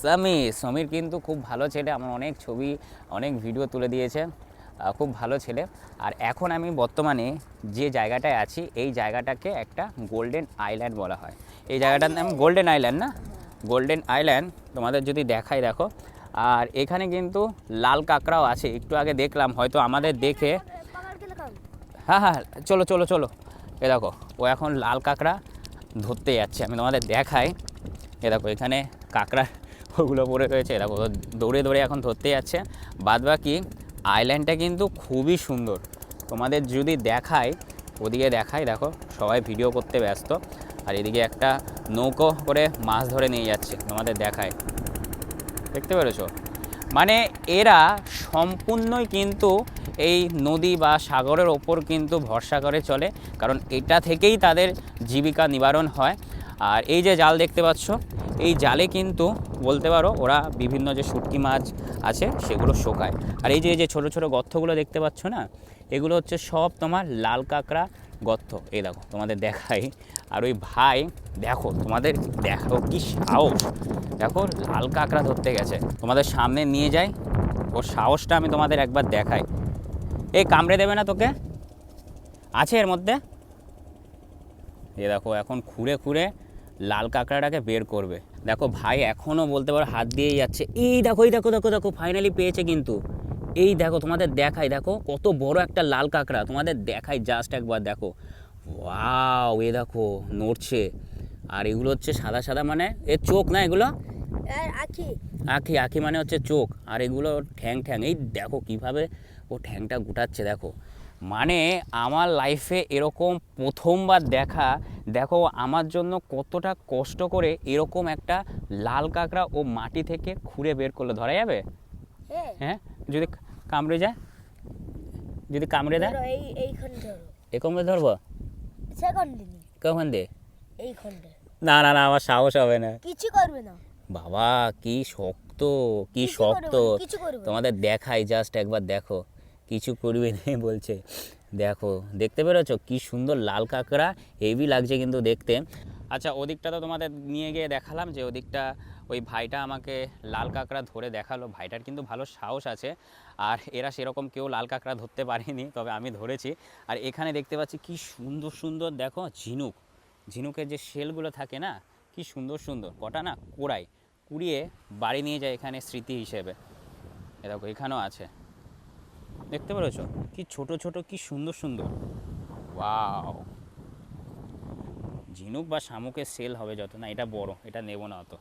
সমীর। সমীর কিন্তু খুব ভালো ছেলে, আমার অনেক ছবি অনেক ভিডিও তুলে দিয়েছে, খুব ভালো ছেলে। আর এখন আমি বর্তমানে যে জায়গাটায় আছি, এই জায়গাটাকে একটা গোল্ডেন আইল্যান্ড বলা হয়। এই জায়গাটার নাম গোল্ডেন আইল্যান্ড, না গোল্ডেন আইল্যান্ড। তোমাদের যদি দেখাই, দেখো, আর এখানে কিন্তু লাল কাঁকড়াও আছে, একটু আগে দেখলাম, হয়তো আমাদের দেখে। হ্যাঁ হ্যাঁ, চলো চলো চলো, এ দেখো, ও এখন লাল কাঁকড়া ধরতে যাচ্ছে, আমি তোমাদের দেখাই। এ দেখো, এখানে কাঁকড়া ওগুলো পড়ে রয়েছে, দেখো, দৌড়ে দৌড়ে এখন ধরতে যাচ্ছে। বাদবাকি আইল্যান্ডটা কিন্তু খুবই সুন্দর, তোমাদের যদি দেখাই, ওদিকে দেখাই, দেখো, সবাই ভিডিও করতে ব্যস্ত। আর এদিকে একটা নৌকো করে মাছ ধরে নিয়ে যাচ্ছে, তোমাদের দেখায়, দেখতে পেরেছো? মানে এরা সম্পূর্ণই কিন্তু এই নদী বা সাগরের ওপর কিন্তু ভরসা করে চলে, কারণ এটা থেকেই তাদের জীবিকা নিবারণ হয়। আর এই যে জাল দেখতে পাচ্ছ, এই জালে কিন্তু বলতে পারো ওরা বিভিন্ন যে শুটকি মাছ আছে সেগুলো শোকায়। আর এই যে ছোটো ছোটো গর্তগুলো দেখতে পাচ্ছ না, এগুলো হচ্ছে সব তোমার লাল কাঁকড়া গর্ত। এই দেখো, তোমাদের দেখাই। আর ওই ভাই, দেখো, তোমাদের দেখো কি সাহস, দেখো, লাল কাঁকড়া ধরতে গেছে, তোমাদের সামনে নিয়ে যাই, ওর সাহসটা আমি তোমাদের একবার দেখাই। এই কামড়ে দেবে না তোকে? আছে এর মধ্যে। এ দেখো, এখন খুঁড়ে খুঁড়ে লাল কাঁকড়াটাকে বের করবে। দেখো ভাই এখনও বলতে পারো হাত দিয়েই যাচ্ছে। এই দেখো, এই দেখো দেখো দেখো, ফাইনালি পেয়েছে কিন্তু। এই দেখো, তোমাদের দেখাই, দেখো কত বড় একটা লাল কাঁকড়া, তোমাদের দেখাই জাস্ট একবার, দেখো, ওয়াও, এ দেখো নড়ছে। আর এগুলো হচ্ছে সাদা সাদা, মানে এর চোখ না, এগুলো আখি আখি, আখি মানে হচ্ছে চোখ। আর এগুলো ঠ্যাং, এই দেখো কিভাবে ও ঠ্যাংটা গুটাচ্ছে, দেখো। মানে আমার লাইফে এরকম প্রথমবার দেখা, দেখো আমার জন্য কতটা কষ্ট করে এরকম একটা লাল কাঁকড়া ও মাটি থেকে খুঁড়ে বের করলে। ধরা যাবে? হ্যাঁ, যদি কামড়ে যায়, যদি কামড়ে দেয়, এইখানে ধরো। এরকম ধরবো? সেকেন্ডে কখন দে? এইখানে না না না আমার সাহস হবে না কিছু করবে না বাবা, কি শক্ত কি কিছু শক্ত। করবে না, কিছু করবে না। তোমাদের দেখাই, জাস্ট একবার দেখো, কিছু করবে না বলছে। দেখো, দেখতে পেরেছো কি সুন্দর লাল কাঁকড়া, হেভি লাগছে কিন্তু দেখতে। আচ্ছা, ওদিকটা তো তোমাদের নিয়ে গিয়ে দেখালাম, যে ওদিকটা ওই ভাইটা আমাকে লাল কাঁকড়া ধরে দেখালো। ভাইটার কিন্তু ভালো সাহস আছে, আর এরা সেরকম কেউ লাল কাঁকড়া ধরতে পারেনি, তবে আমি ধরেছি। আর এখানে দেখতে পাচ্ছি কি সুন্দর সুন্দর, দেখো ঝিনুক, ঝিনুকের যে শেলগুলো থাকে না, কি সুন্দর সুন্দর, কটা না কুড়িয়ে বাড়ি নিয়ে যায় এখানে স্মৃতি হিসেবে। এ দেখো এখানেও আছে, দেখতে পেরেছো কি ছোট ছোট, কি সুন্দর সুন্দর। ওয়াও, ঝিনুক বা শামুকের সেল হবে যত, না এটা বড়, এটা নেব না অত,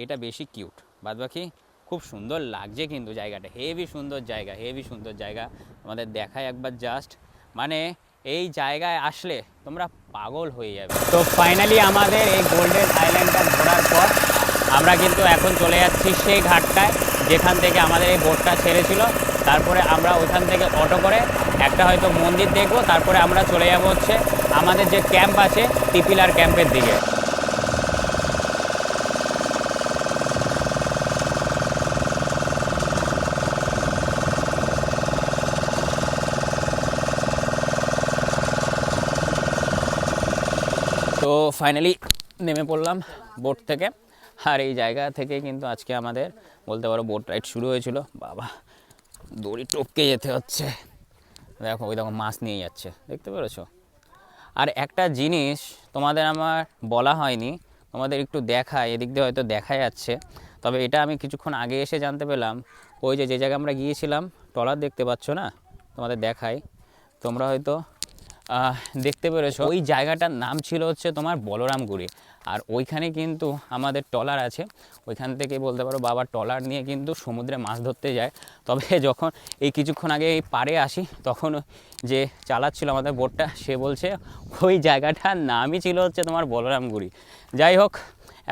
এটা বেশি কিউট। বাদ বাকি খুব সুন্দর লাগছে কিন্তু জায়গাটা, হেভি সুন্দর জায়গা, হেভি সুন্দর জায়গা। তোমাদের দেখায় একবার জাস্ট, মানে এই জায়গায় আসলে তোমরা পাগল হয়ে যাবে। তো ফাইনালি আমাদের এই গোল্ডেন আইল্যান্ডটা ঘোরার পর আমরা কিন্তু এখন চলে যাচ্ছি সেই ঘাটটায় যেখান থেকে আমাদের এই বোটটা ছেড়েছিল। তারপরে আমরা ওইখান থেকে অটো করে একটা হয়তো মন্দির দেখবো, তারপরে আমরা চলে যাব হচ্ছে আমাদের যে ক্যাম্প আছে টিপিলার ক্যাম্পের দিকে। তো ফাইনালি নেমে পড়লাম বোট থেকে, আর এই জায়গা থেকে কিন্তু আজকে আমাদের বলতে পারো বোট রাইড শুরু হয়েছিল। বাবা, দড়ি টপকে যেতে হচ্ছে, দেখো ওই দেখো মাছ নিয়ে যাচ্ছে, দেখতে পেরেছো। আর একটা জিনিস তোমাদের আমার বলা হয়নি, তোমাদের একটু দেখায়, এদিক দিয়ে হয়তো দেখা যাচ্ছে, তবে এটা আমি কিছুক্ষণ আগে এসে জানতে পেলাম। ওই যে জায়গায় আমরা গিয়েছিলাম, ট্রলার দেখতে পাচ্ছ না, তোমাদের দেখাই, তোমরা হয়তো দেখতে পেরেছো, ওই জায়গাটার নাম ছিল হচ্ছে তোমার বলরামগুড়ি। আর ওইখানে কিন্তু আমাদের ট্রলার আছে, ওইখান থেকে বলতে পারো বাবা ট্রলার নিয়ে কিন্তু সমুদ্রে মাছ ধরতে যায়। তবে যখন এই কিছুক্ষণ আগে এই পাড়ে আসি, তখন যে চালাচ্ছিল আমাদের বোটটা, সে বলছে ওই জায়গাটার নামই ছিল হচ্ছে তোমার বলরামগুড়ি। যাই হোক,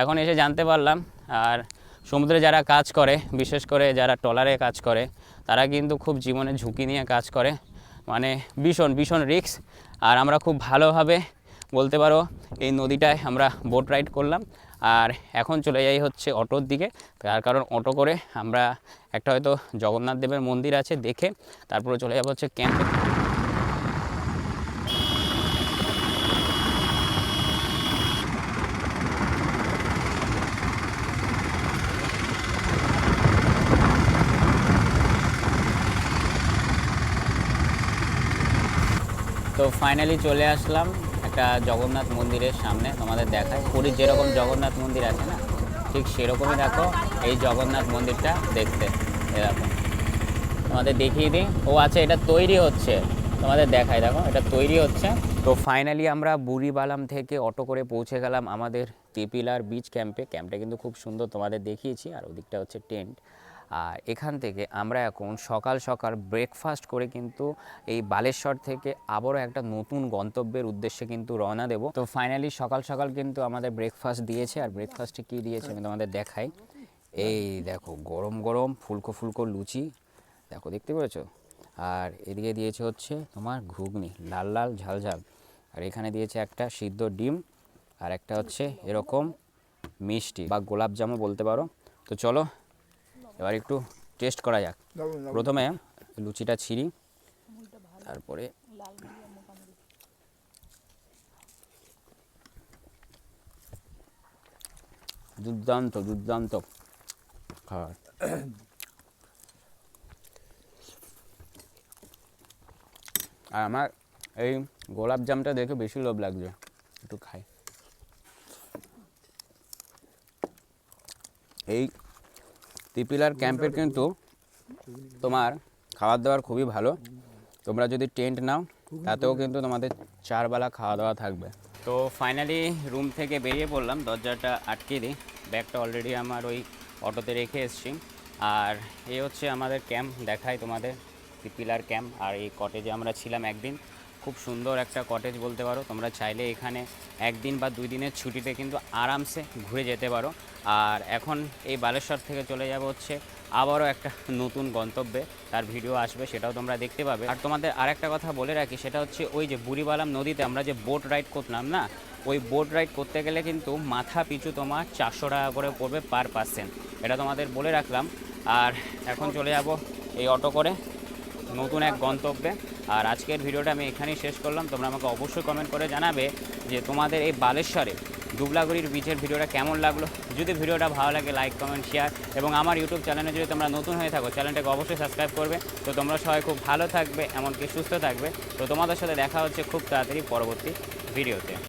এখন এসে জানতে পারলাম। আর সমুদ্রে যারা কাজ করে, বিশেষ করে যারা ট্রলারে কাজ করে, তারা কিন্তু খুব জীবনের ঝুঁকি নিয়ে কাজ করে, মানে ভীষণ ভীষণ রিস্ক। আর আমরা খুব ভালোভাবে বলতে পারো এই নদীটায় আমরা বোট রাইড করলাম। আর এখন চলে যাই হচ্ছে অটোর দিকে, তার কারণ অটো করে আমরা একটা হয়তো জগন্নাথ দেবের মন্দির আছে দেখে তারপরে চলে যাবো হচ্ছে ক্যাম্পে। তো ফাইনালি চলে আসলাম একটা জগন্নাথ মন্দিরের সামনে। তোমাদের দেখায় পুরীর যেরকম জগন্নাথ মন্দির আছে না, ঠিক সেরকমই দেখো এই জগন্নাথ মন্দিরটা দেখতে। এরকম তোমাদের দেখিয়ে দিই, ও আছে এটা তৈরি হচ্ছে, তোমাদের দেখায়, দেখো এটা তৈরি হচ্ছে। তো ফাইনালি আমরা বুড়িবালাম থেকে অটো করে পৌঁছে গেলাম আমাদের টিপিলার বিচ ক্যাম্পে। ক্যাম্পটা কিন্তু খুব সুন্দর, তোমাদের দেখিয়েছি। আর ওদিকটা হচ্ছে টেন্ট। আর এখান থেকে আমরা এখন সকাল সকাল ব্রেকফাস্ট করে কিন্তু এই বালেশ্বর থেকে আবারও একটা নতুন গন্তব্যের উদ্দেশ্যে কিন্তু রওনা দেব। তো ফাইনালি সকাল সকাল কিন্তু আমাদের ব্রেকফাস্ট দিয়েছে। আর ব্রেকফাস্টে কী দিয়েছে আমি তোমাদের দেখাই। এই দেখো গরম গরম ফুলকো ফুলকো লুচি, দেখো দেখতে পেয়েছো। আর এদিকে দিয়েছে হচ্ছে তোমার ঘুগনি, লাল লাল ঝাল ঝাল। আর এখানে দিয়েছে একটা সিদ্ধ ডিম, আর একটা হচ্ছে এরকম মিষ্টি বা গোলাপ জামু বলতে পারো। তো চলো এবার একটু টেস্ট করা যাক। প্রথমে লুচিটা ছিঁড়ি, তারপরে দুর্দান্ত দুর্দান্ত খাবার। আর আমার এই গোলাপ জামটা দেখে বেশি লোভ লাগছে, একটু খাই। এই টিপিলার ক্যাম্পের কিন্তু তোমার খাবার দাবার খুবই ভালো। তোমরা যদি টেন্ট নাও তাতেও কিন্তু তোমাদের 4 বেলা খাওয়া দাওয়া থাকবে। তো ফাইনালি রুম থেকে বেরিয়ে পড়লাম, দরজাটা আটকে দিই, ব্যাগটা অলরেডি আমার ওই অটোতে রেখে এসেছি। আর এই হচ্ছে আমাদের ক্যাম্প, দেখাই তোমাদের টিপিলার ক্যাম্প। আর এই কটেজে আমরা ছিলাম একদিন, খুব সুন্দর একটা কটেজ বলতে পারো। তোমরা চাইলে এখানে 1 দিন বা 2 দিনের ছুটিতে কিন্তু আরামসে ঘুরে যেতে পারো। আর এখন এই বালেশ্বর থেকে চলে যাব হচ্ছে আবারও একটা নতুন গন্তব্যে, তার ভিডিও আসবে, সেটাও তোমরা দেখতে পাবে। আর তোমাদের আরেকটা কথা বলে রাখি, সেটা হচ্ছে ওই যে বুড়িবালাম নদীতে আমরা যে বোট রাইড করলাম না, ওই বোট রাইড করতে গেলে কিন্তু মাথা পিছু তোমার 400 টাকা করে পড়বে পার পার্সন, এটা তোমাদের বলে রাখলাম। আর এখন চলে যাব এই অটো করে নতুন এক গন্তব্যে। আর আজকের ভিডিওটা আমি এখানেই শেষ করলাম। তোমরা আমাকে অবশ্যই কমেন্ট করে জানাবে যে তোমাদের এই বালেশ্বরে দুবলাগুড়ির বিচের ভিডিওটা কেমন লাগলো। যদি ভিডিওটা ভালো লাগে লাইক কমেন্ট শেয়ার, এবং আমার ইউটিউব চ্যানেলে যদি তোমরা নতুন হয়ে থাকো চ্যানেলটাকে অবশ্যই সাবস্ক্রাইব করবে। তো তোমরা সবাই খুব ভালো থাকবে, এমনকি সুস্থ থাকবে। তো তোমাদের সাথে দেখা হচ্ছে খুব তাড়াতাড়ি পরবর্তী ভিডিওতে।